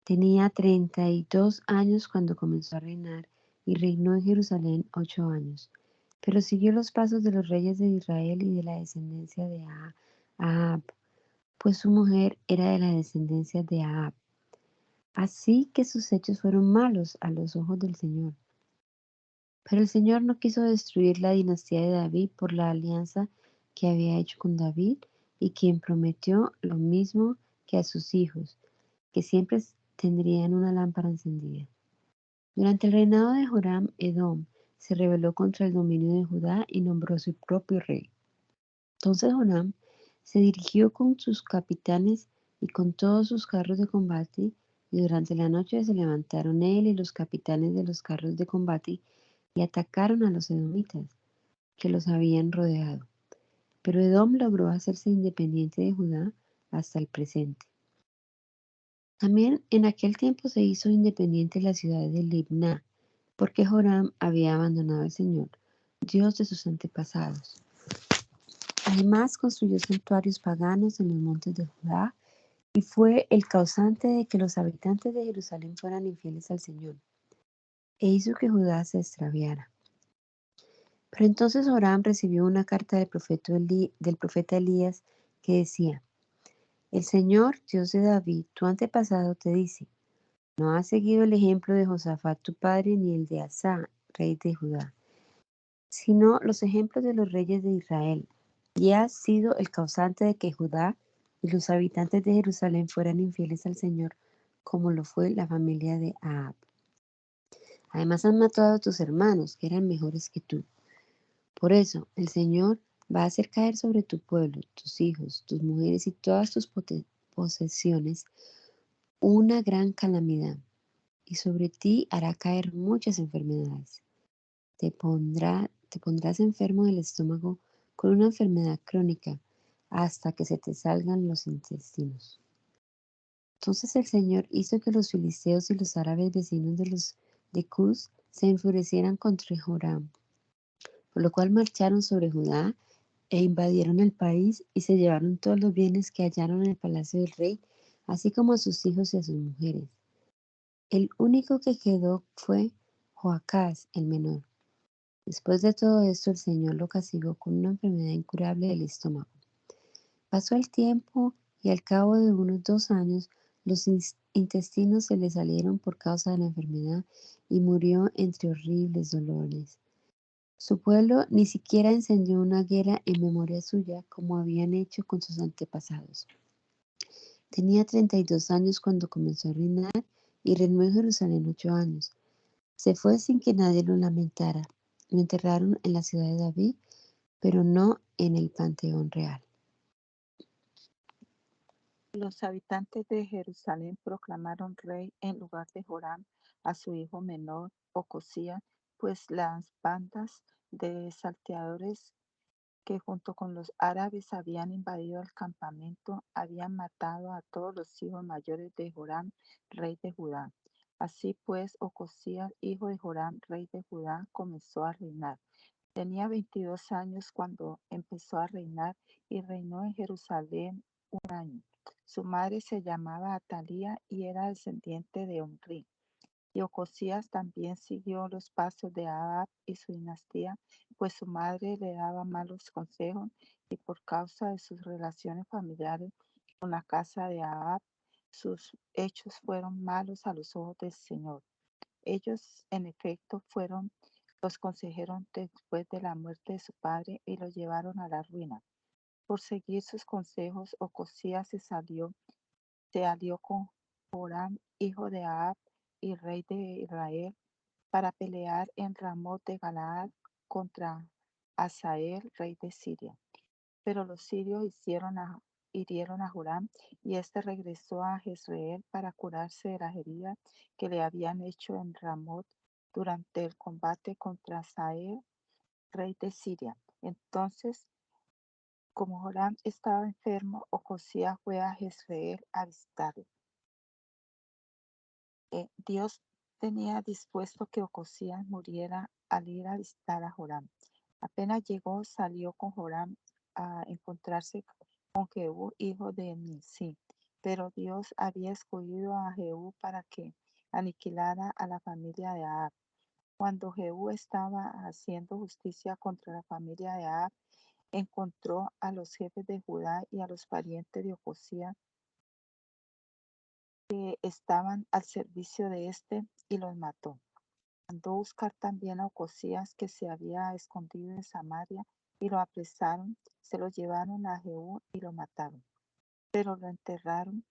Tenía 32 años cuando comenzó a reinar y reinó en Jerusalén 8 años. Pero siguió los pasos de los reyes de Israel y de la descendencia de Ahab, pues su mujer era de la descendencia de Ahab. Así que sus hechos fueron malos a los ojos del Señor. Pero el Señor no quiso destruir la dinastía de David por la alianza que había hecho con David y quien prometió lo mismo que a sus hijos, que siempre tendrían una lámpara encendida. Durante el reinado de Joram, Edom se rebeló contra el dominio de Judá y nombró su propio rey. Entonces Joram se dirigió con sus capitanes y con todos sus carros de combate, y durante la noche se levantaron él y los capitanes de los carros de combate y atacaron a los edomitas, que los habían rodeado. Pero Edom logró hacerse independiente de Judá hasta el presente. También en aquel tiempo se hizo independiente la ciudad de Libná, porque Joram había abandonado al Señor, Dios de sus antepasados. Además construyó santuarios paganos en los montes de Judá y fue el causante de que los habitantes de Jerusalén fueran infieles al Señor, e hizo que Judá se extraviara. Pero entonces Joram recibió una carta del profeta Elías que decía: El Señor, Dios de David, tu antepasado, te dice: no has seguido el ejemplo de Josafat tu padre ni el de Asa, rey de Judá, sino los ejemplos de los reyes de Israel, y has sido el causante de que Judá y los habitantes de Jerusalén fueran infieles al Señor, como lo fue la familia de Ahab. Además has matado a tus hermanos, que eran mejores que tú. Por eso el Señor va a hacer caer sobre tu pueblo, tus hijos, tus mujeres y todas tus posesiones una gran calamidad, y sobre ti hará caer muchas enfermedades. Te pondrás enfermo del estómago con una enfermedad crónica hasta que se te salgan los intestinos. Entonces el Señor hizo que los filisteos y los árabes vecinos de los de Cus se enfurecieran contra Joram, por lo cual marcharon sobre Judá e invadieron el país y se llevaron todos los bienes que hallaron en el palacio del rey, así como a sus hijos y a sus mujeres. El único que quedó fue Joacás, el menor. Después de todo esto, el Señor lo castigó con una enfermedad incurable del estómago. Pasó el tiempo y al cabo de unos 2 años, los intestinos se le salieron por causa de la enfermedad y murió entre horribles dolores. Su pueblo ni siquiera encendió una hoguera en memoria suya como habían hecho con sus antepasados. Tenía 32 años cuando comenzó a reinar y reinó en Jerusalén 8 años. Se fue sin que nadie lo lamentara. Lo enterraron en la ciudad de David, pero no en el Panteón Real. Los habitantes de Jerusalén proclamaron rey en lugar de Joram a su hijo menor, Ocosías, pues las bandas de salteadores que junto con los árabes habían invadido el campamento habían matado a todos los hijos mayores de Joram, rey de Judá. Así pues, Ocosías, hijo de Joram, rey de Judá, comenzó a reinar. Tenía 22 años cuando empezó a reinar y reinó en Jerusalén un año. Su madre se llamaba Atalía y era descendiente de Omri. Y Ocosías también siguió los pasos de Ahab y su dinastía, pues su madre le daba malos consejos y por causa de sus relaciones familiares con la casa de Ahab, sus hechos fueron malos a los ojos del Señor. Ellos, en efecto, fueron los consejeros después de la muerte de su padre y lo llevaron a la ruina. Por seguir sus consejos, Ocosías se alió con Joram, hijo de Ahab y rey de Israel, para pelear en Ramot de Galaad contra Hazael, rey de Siria. Pero los sirios hirieron a Joram y éste regresó a Jezreel para curarse de las heridas que le habían hecho en Ramot durante el combate contra Hazael, rey de Siria. Entonces, como Joram estaba enfermo, Ocosías fue a Jezreel a visitarlo. Dios tenía dispuesto que Ocosías muriera al ir a visitar a Joram. Apenas llegó, salió con Joram a encontrarse con Jehú, hijo de Nimsi. Pero Dios había escogido a Jehú para que aniquilara a la familia de Ahab. Cuando Jehú estaba haciendo justicia contra la familia de Ahab, encontró a los jefes de Judá y a los parientes de Ocosías que estaban al servicio de éste y los mató. Mandó buscar también a Ocosías, que se había escondido en Samaria, y lo apresaron, se lo llevaron a Jehú y lo mataron. Pero lo enterraron,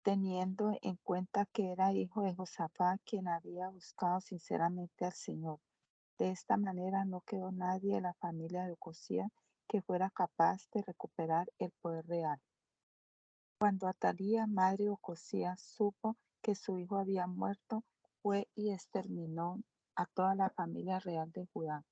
teniendo en cuenta que era hijo de Josafat, quien había buscado sinceramente al Señor. De esta manera no quedó nadie de la familia de Ocosías que fuera capaz de recuperar el poder real. Cuando Atalía, madre de Ocosías, supo que su hijo había muerto, fue y exterminó a toda la familia real de Judá.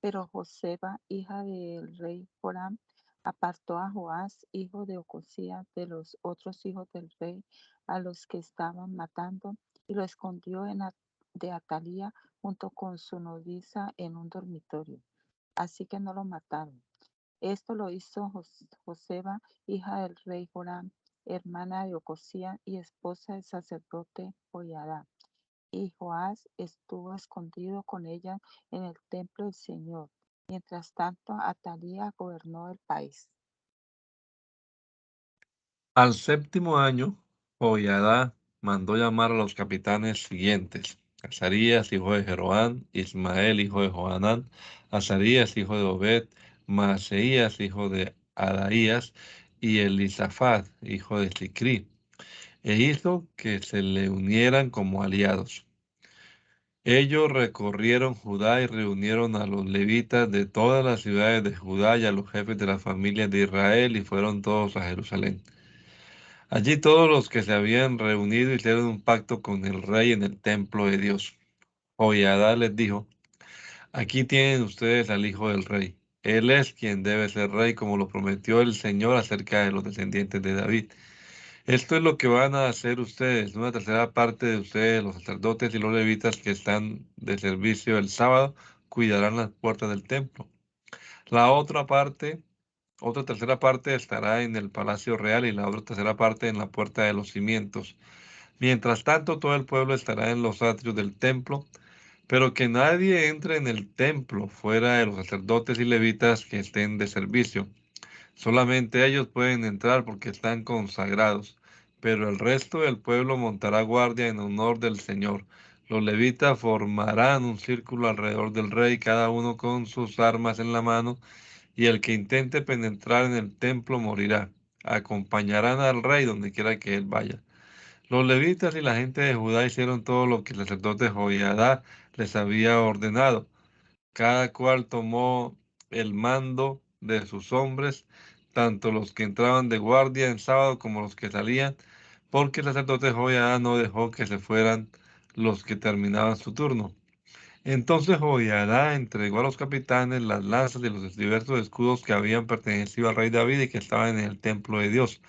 Pero Joseba, hija del rey Joram, apartó a Joás, hijo de Ocosías, de los otros hijos del rey a los que estaban matando, y lo escondió de Atalía junto con su nodriza en un dormitorio. Así que no lo mataron. Esto lo hizo Joseba, hija del rey Joram, hermana de Ocosías y esposa del sacerdote Joiada. Y Joás estuvo escondido con ella en el templo del Señor. Mientras tanto, Atalía gobernó el país. Al séptimo año, Joiada mandó llamar a los capitanes siguientes: Azarías, hijo de Jeroham; Ismael, hijo de Johanán; Azarías, hijo de Obed; Maaseías, hijo de Adaías; y Elisafat, hijo de Sicri, e hizo que se le unieran como aliados. Ellos recorrieron Judá y reunieron a los levitas de todas las ciudades de Judá y a los jefes de las familias de Israel, y fueron todos a Jerusalén. Allí todos los que se habían reunido hicieron un pacto con el rey en el templo de Dios. Joiada les dijo: aquí tienen ustedes al hijo del rey. Él es quien debe ser rey, como lo prometió el Señor acerca de los descendientes de David. Esto es lo que van a hacer ustedes: una tercera parte de ustedes, los sacerdotes y los levitas que están de servicio el sábado, cuidarán las puertas del templo. La otra tercera parte estará en el palacio real, y la otra tercera parte en la puerta de los cimientos. Mientras tanto, todo el pueblo estará en los atrios del templo, pero que nadie entre en el templo fuera de los sacerdotes y levitas que estén de servicio. Solamente ellos pueden entrar porque están consagrados, pero el resto del pueblo montará guardia en honor del Señor. Los levitas formarán un círculo alrededor del rey, cada uno con sus armas en la mano, y el que intente penetrar en el templo morirá. Acompañarán al rey donde quiera que él vaya. Los levitas y la gente de Judá hicieron todo lo que el sacerdote Joiada les había ordenado. Cada cual tomó el mando de sus hombres, tanto los que entraban de guardia en sábado como los que salían, porque el sacerdote Joiada no dejó que se fueran los que terminaban su turno. Entonces Joiada entregó a los capitanes las lanzas y los diversos escudos que habían pertenecido al rey David y que estaban en el templo de Dios.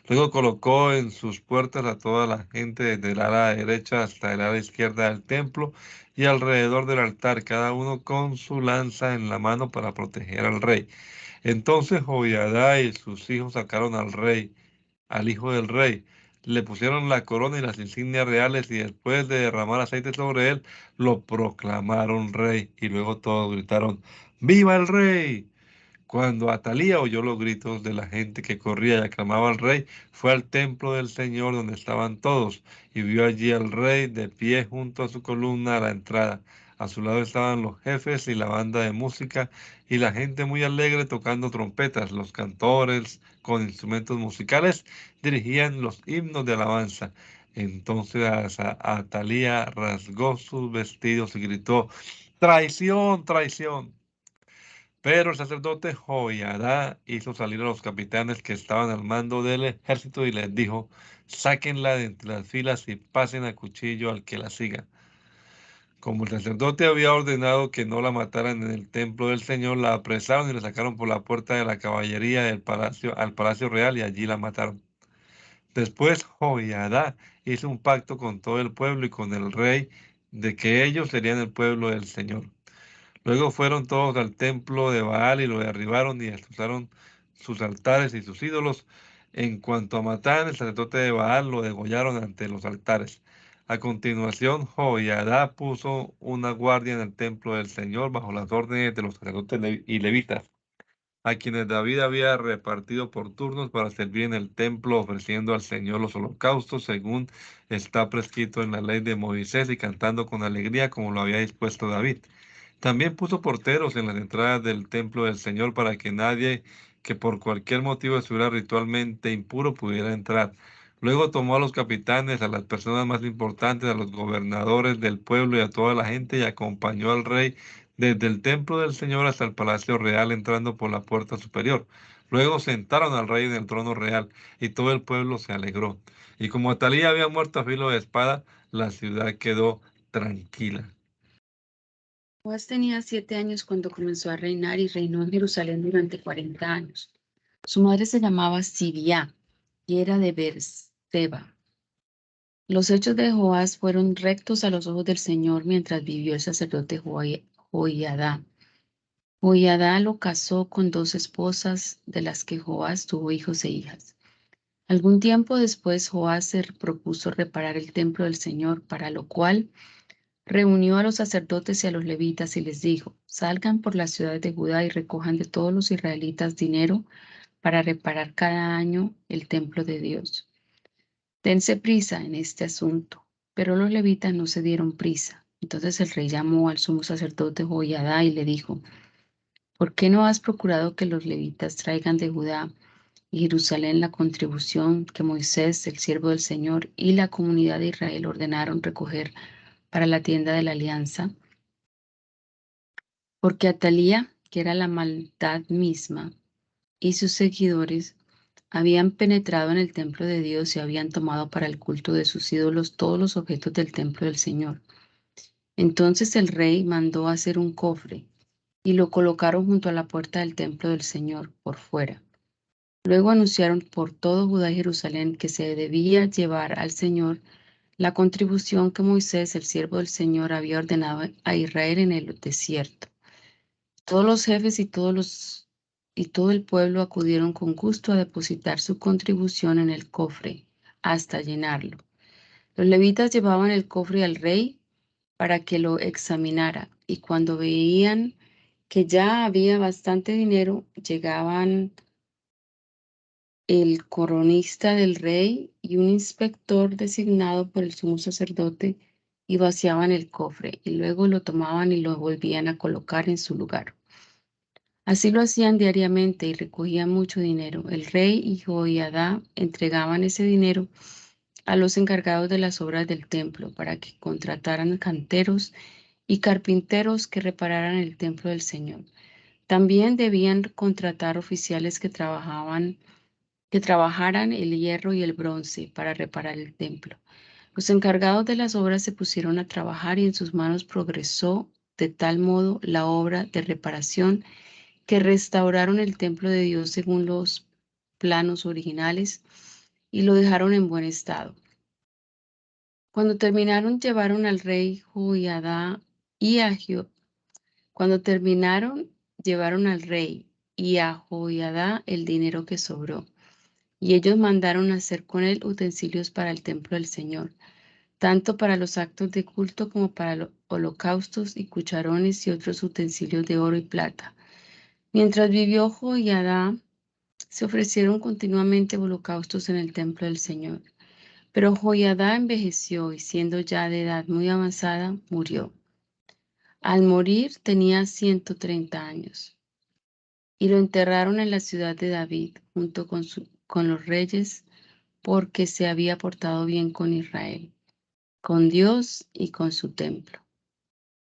Luego colocó en sus puertas a toda la gente, desde el ala derecha hasta el ala izquierda del templo y alrededor del altar, cada uno con su lanza en la mano para proteger al rey. Entonces Joiada y sus hijos sacaron al hijo del rey, le pusieron la corona y las insignias reales, y después de derramar aceite sobre él, lo proclamaron rey. Y luego todos gritaron: ¡Viva el rey! Cuando Atalía oyó los gritos de la gente que corría y aclamaba al rey, fue al templo del Señor donde estaban todos, y vio allí al rey de pie junto a su columna a la entrada. A su lado estaban los jefes y la banda de música, y la gente muy alegre tocando trompetas. Los cantores con instrumentos musicales dirigían los himnos de alabanza. Entonces Atalía rasgó sus vestidos y gritó: ¡Traición, traición! Pero el sacerdote Joiada hizo salir a los capitanes que estaban al mando del ejército y les dijo: sáquenla de entre las filas y pasen a cuchillo al que la siga. Como el sacerdote había ordenado que no la mataran en el templo del Señor, la apresaron y la sacaron por la puerta de la caballería del palacio al palacio real, y allí la mataron. Después Joiada hizo un pacto con todo el pueblo y con el rey, de que ellos serían el pueblo del Señor. Luego fueron todos al templo de Baal y lo derribaron y destrozaron sus altares y sus ídolos. En cuanto a Matán, el sacerdote de Baal, lo degollaron ante los altares. A continuación, Joiada puso una guardia en el templo del Señor bajo las órdenes de los sacerdotes y levitas, a quienes David había repartido por turnos para servir en el templo, ofreciendo al Señor los holocaustos según está prescrito en la ley de Moisés, y cantando con alegría como lo había dispuesto David. También puso porteros en las entradas del templo del Señor para que nadie que por cualquier motivo estuviera ritualmente impuro pudiera entrar. Luego tomó a los capitanes, a las personas más importantes, a los gobernadores del pueblo y a toda la gente, y acompañó al rey desde el templo del Señor hasta el palacio real, entrando por la puerta superior. Luego sentaron al rey en el trono real, y todo el pueblo se alegró. Y como Atalía había muerto a filo de espada, la ciudad quedó tranquila. Joás tenía 7 años cuando comenzó a reinar y reinó en Jerusalén durante 40 años. Su madre se llamaba Sibia y era de Beerseba. Los hechos de Joás fueron rectos a los ojos del Señor mientras vivió el sacerdote Joiada. Joiada lo casó con 2 esposas, de las que Joás tuvo hijos e hijas. Algún tiempo después, Joás se propuso reparar el templo del Señor, para lo cual reunió a los sacerdotes y a los levitas y les dijo: salgan por las ciudades de Judá y recojan de todos los israelitas dinero para reparar cada año el templo de Dios. Dense prisa en este asunto. Pero los levitas no se dieron prisa. Entonces el rey llamó al sumo sacerdote Joiada y le dijo: ¿Por qué no has procurado que los levitas traigan de Judá y Jerusalén la contribución que Moisés, el siervo del Señor, y la comunidad de Israel ordenaron recoger para la tienda de la alianza? Porque Atalía, que era la maldad misma, y sus seguidores habían penetrado en el templo de Dios y habían tomado para el culto de sus ídolos todos los objetos del templo del Señor. Entonces el rey mandó hacer un cofre y lo colocaron junto a la puerta del templo del Señor, por fuera. Luego anunciaron por todo Judá y Jerusalén que se debía llevar al Señor la contribución que Moisés, el siervo del Señor, había ordenado a Israel en el desierto. Todos los jefes y todo el pueblo acudieron con gusto a depositar su contribución en el cofre hasta llenarlo. Los levitas llevaban el cofre al rey para que lo examinara, y cuando veían que ya había bastante dinero, llegaban el coronista del rey y un inspector designado por el sumo sacerdote y vaciaban el cofre, y luego lo tomaban y lo volvían a colocar en su lugar. Así lo hacían diariamente y recogían mucho dinero. El rey y Joiada entregaban ese dinero a los encargados de las obras del templo para que contrataran canteros y carpinteros que repararan el templo del Señor. También debían contratar oficiales que trabajaran el hierro y el bronce para reparar el templo. Los encargados de las obras se pusieron a trabajar y en sus manos progresó de tal modo la obra de reparación que restauraron el templo de Dios según los planos originales y lo dejaron en buen estado. Cuando terminaron, llevaron al rey Joiada y a llevaron al rey y a Joiada el dinero que sobró, y ellos mandaron hacer con él utensilios para el templo del Señor, tanto para los actos de culto como para los holocaustos y cucharones y otros utensilios de oro y plata. Mientras vivió Joiada, se ofrecieron continuamente holocaustos en el templo del Señor. Pero Joiada envejeció y siendo ya de edad muy avanzada, murió. Al morir tenía 130 años y lo enterraron en la ciudad de David junto con los reyes, porque se había portado bien con Israel, con Dios y con su templo.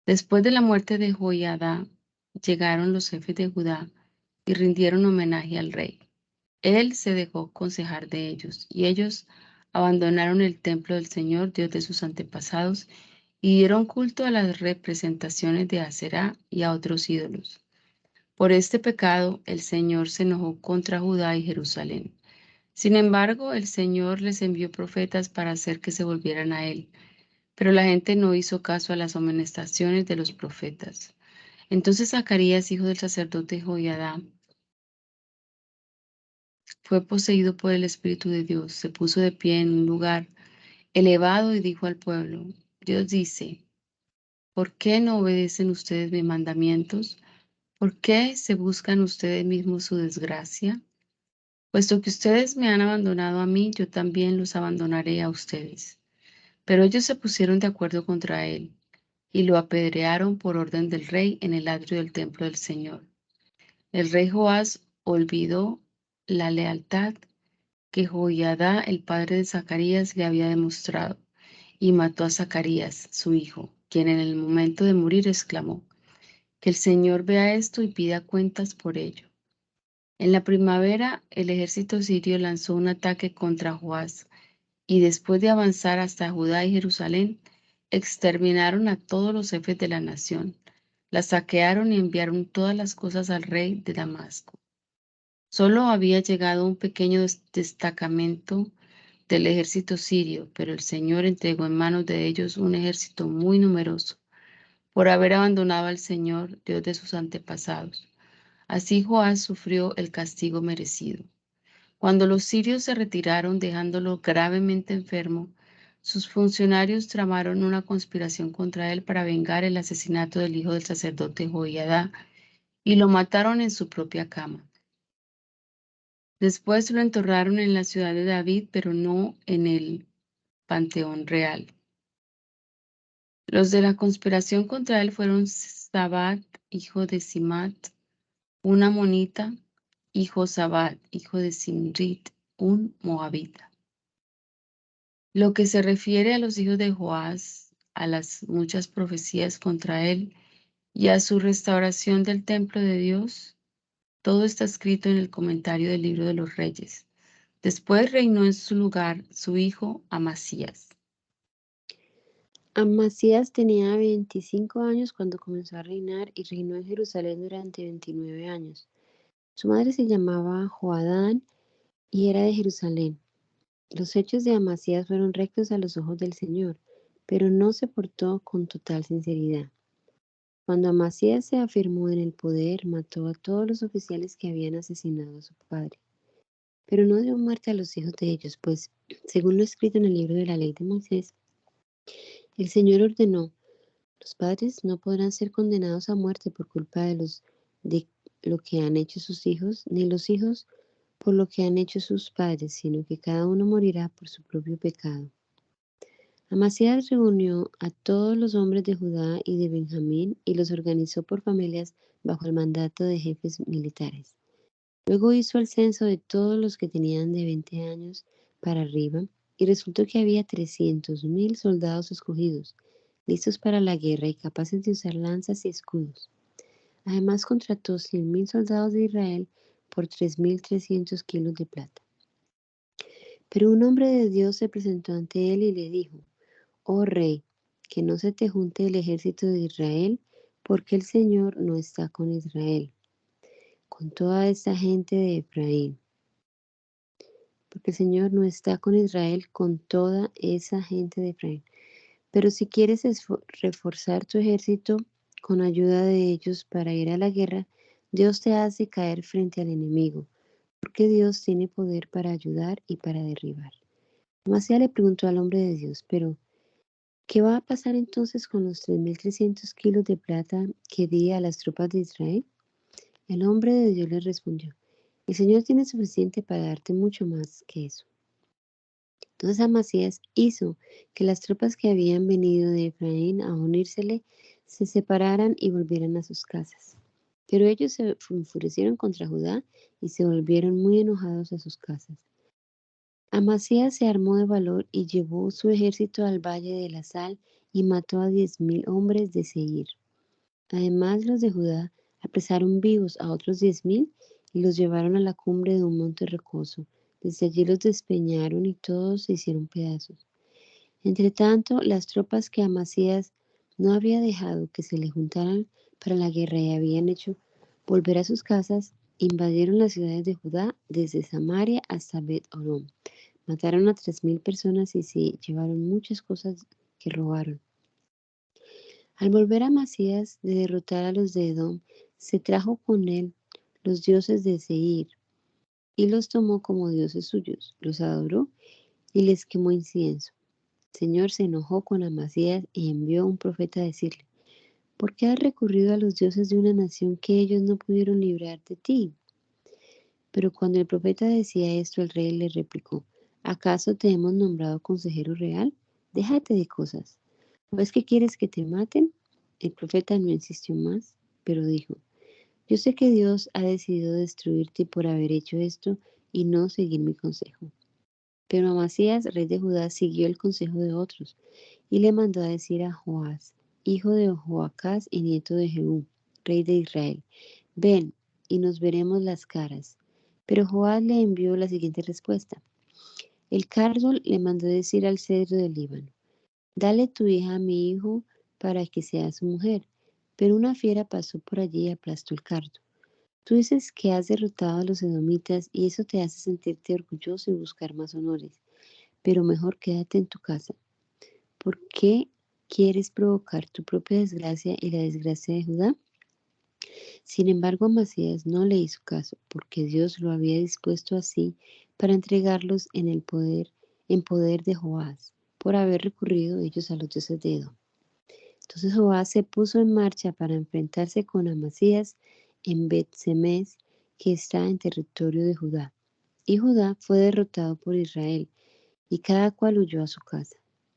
Después de la muerte de Joiada, llegaron los jefes de Judá y rindieron homenaje al rey. Él se dejó aconsejar de ellos, y ellos abandonaron el templo del Señor, Dios de sus antepasados, y dieron culto a las representaciones de Aserá y a otros ídolos. Por este pecado, el Señor se enojó contra Judá y Jerusalén. Sin embargo, el Señor les envió profetas para hacer que se volvieran a Él, pero la gente no hizo caso a las amonestaciones de los profetas. Entonces Zacarías, hijo del sacerdote Joiada, fue poseído por el Espíritu de Dios, se puso de pie en un lugar elevado y dijo al pueblo: Dios dice, ¿por qué no obedecen ustedes mis mandamientos? ¿Por qué se buscan ustedes mismos su desgracia? Puesto que ustedes me han abandonado a mí, yo también los abandonaré a ustedes. Pero ellos se pusieron de acuerdo contra él y lo apedrearon por orden del rey en el atrio del templo del Señor. El rey Joás olvidó la lealtad que Joiada, el padre de Zacarías, le había demostrado, y mató a Zacarías, su hijo, quien en el momento de morir exclamó: Que el Señor vea esto y pida cuentas por ello. En la primavera, el ejército sirio lanzó un ataque contra Joás, y después de avanzar hasta Judá y Jerusalén, exterminaron a todos los jefes de la nación, la saquearon y enviaron todas las cosas al rey de Damasco. Solo había llegado un pequeño destacamento del ejército sirio, pero el Señor entregó en manos de ellos un ejército muy numeroso, por haber abandonado al Señor, Dios de sus antepasados. Así Joás sufrió el castigo merecido. Cuando los sirios se retiraron, dejándolo gravemente enfermo, sus funcionarios tramaron una conspiración contra él para vengar el asesinato del hijo del sacerdote Joiada y lo mataron en su propia cama. Después lo enterraron en la ciudad de David, pero no en el panteón real. Los de la conspiración contra él fueron Sabat, hijo de Simat, un amonita, y Josabat, hijo de Simrit, un moabita. Lo que se refiere a los hijos de Joás, a las muchas profecías contra él y a su restauración del templo de Dios, todo está escrito en el comentario del libro de los reyes. Después reinó en su lugar su hijo Amasías. Amasías tenía 25 años cuando comenzó a reinar y reinó en Jerusalén durante 29 años. Su madre se llamaba Joadán y era de Jerusalén. Los hechos de Amasías fueron rectos a los ojos del Señor, pero no se portó con total sinceridad. Cuando Amasías se afirmó en el poder, mató a todos los oficiales que habían asesinado a su padre. Pero no dio muerte a los hijos de ellos, pues, según lo escrito en el libro de la ley de Moisés, el Señor ordenó: los padres no podrán ser condenados a muerte por culpa de lo que han hecho sus hijos, ni los hijos por lo que han hecho sus padres, sino que cada uno morirá por su propio pecado. Amasías reunió a todos los hombres de Judá y de Benjamín y los organizó por familias bajo el mandato de jefes militares. Luego hizo el censo de todos los que tenían de 20 años para arriba y resultó que había 300,000 soldados escogidos, listos para la guerra y capaces de usar lanzas y escudos. Además contrató 100,000 soldados de Israel por 3,300 kilos de plata. Pero un hombre de Dios se presentó ante él y le dijo: oh rey, que no se te junte el ejército de Israel, porque el Señor no está con Israel, con toda esta gente de Efraín. Porque el Señor no está con Israel, con toda esa gente de Efraín. Pero si quieres reforzar tu ejército con ayuda de ellos para ir a la guerra, Dios te hace caer frente al enemigo, porque Dios tiene poder para ayudar y para derribar. Amasías le preguntó al hombre de Dios: pero ¿qué va a pasar entonces con los 3,300 kilos de plata que di a las tropas de Israel? El hombre de Dios le respondió: el Señor tiene suficiente para darte mucho más que eso. Entonces Amasías hizo que las tropas que habían venido de Efraín a unírsele se separaran y volvieran a sus casas. Pero ellos se enfurecieron contra Judá y se volvieron muy enojados a sus casas. Amasías se armó de valor y llevó su ejército al valle de la Sal y mató a 10,000 hombres de Seir. Además, los de Judá apresaron vivos a otros 10,000 y los llevaron a la cumbre de un monte rocoso. Desde allí los despeñaron y todos se hicieron pedazos. Entretanto, las tropas que Amasías no había dejado que se le juntaran para la guerra y habían hecho volver a sus casas, invadieron las ciudades de Judá desde Samaria hasta Bet-Horon. Mataron a 3,000 personas y se llevaron muchas cosas que robaron. Al volver a Amasías de derrotar a los de Edom, se trajo con él los dioses de Seir y los tomó como dioses suyos, los adoró y les quemó incienso. El Señor se enojó con Amasías y envió un profeta a decirle: ¿por qué has recurrido a los dioses de una nación que ellos no pudieron librar de ti? Pero cuando el profeta decía esto, el rey le replicó: ¿acaso te hemos nombrado consejero real? Déjate de cosas. ¿No es que quieres que te maten? El profeta no insistió más, pero dijo: yo sé que Dios ha decidido destruirte por haber hecho esto y no seguir mi consejo. Pero Amasías, rey de Judá, siguió el consejo de otros y le mandó a decir a Joás, hijo de Joacás y nieto de Jehú, rey de Israel: ven y nos veremos las caras. Pero Joás le envió la siguiente respuesta: el cardo le mandó decir al cedro del Líbano: dale tu hija a mi hijo para que sea su mujer. Pero una fiera pasó por allí y aplastó el cardo. Tú dices que has derrotado a los edomitas y eso te hace sentirte orgulloso y buscar más honores, pero mejor quédate en tu casa. ¿Por qué quieres provocar tu propia desgracia y la desgracia de Judá? Sin embargo, Amasías no le hizo caso, porque Dios lo había dispuesto así para entregarlos en poder de Joás, por haber recurrido ellos a los dioses de Edom. Entonces Joás se puso en marcha para enfrentarse con Amasías en Bet-Semes, que está en territorio de Judá. y Judá fue derrotado por Israel, y cada cual huyó a su casa.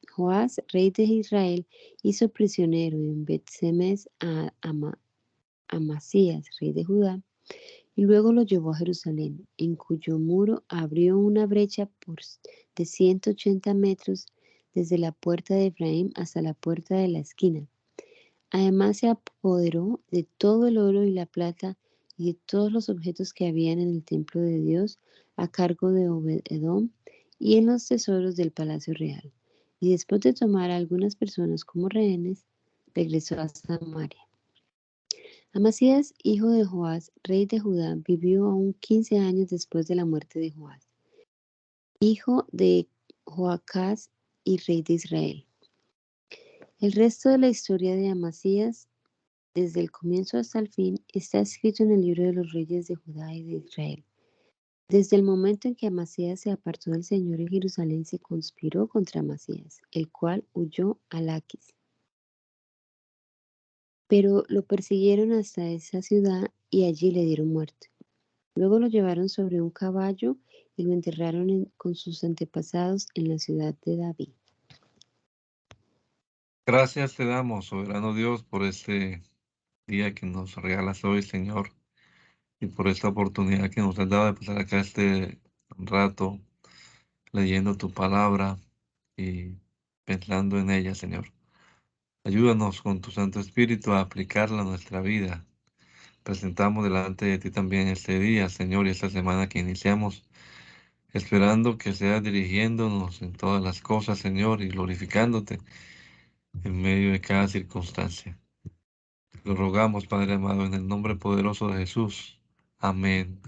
Joás, rey de Israel, hizo prisionero en Bet-Semes a Amasías, rey de Judá, y luego lo llevó a Jerusalén, en cuyo muro abrió una brecha de 180 metros desde la puerta de Efraín hasta la puerta de la esquina. Además se apoderó de todo el oro y la plata y de todos los objetos que habían en el templo de Dios a cargo de Obed-Edom y en los tesoros del palacio real. Y después de tomar a algunas personas como rehenes, regresó a Samaria. Amasías, hijo de Joás, rey de Judá, vivió aún 15 años después de la muerte de Joás, hijo de Joacás y rey de Israel. El resto de la historia de Amasías, desde el comienzo hasta el fin, está escrito en el libro de los reyes de Judá y de Israel. Desde el momento en que Amasías se apartó del Señor en Jerusalén, se conspiró contra Amasías, el cual huyó a Laquis. Pero lo persiguieron hasta esa ciudad y allí le dieron muerte. Luego lo llevaron sobre un caballo y lo enterraron con sus antepasados en la ciudad de David. Gracias te damos, soberano Dios, por este día que nos regalas hoy, Señor, y por esta oportunidad que nos has dado de pasar acá este rato leyendo tu palabra y pensando en ella, Señor. Ayúdanos con tu Santo Espíritu a aplicarla a nuestra vida. Presentamos delante de ti también este día, Señor, y esta semana que iniciamos, esperando que seas dirigiéndonos en todas las cosas, Señor, y glorificándote en medio de cada circunstancia. Lo rogamos, Padre amado, en el nombre poderoso de Jesús. Amén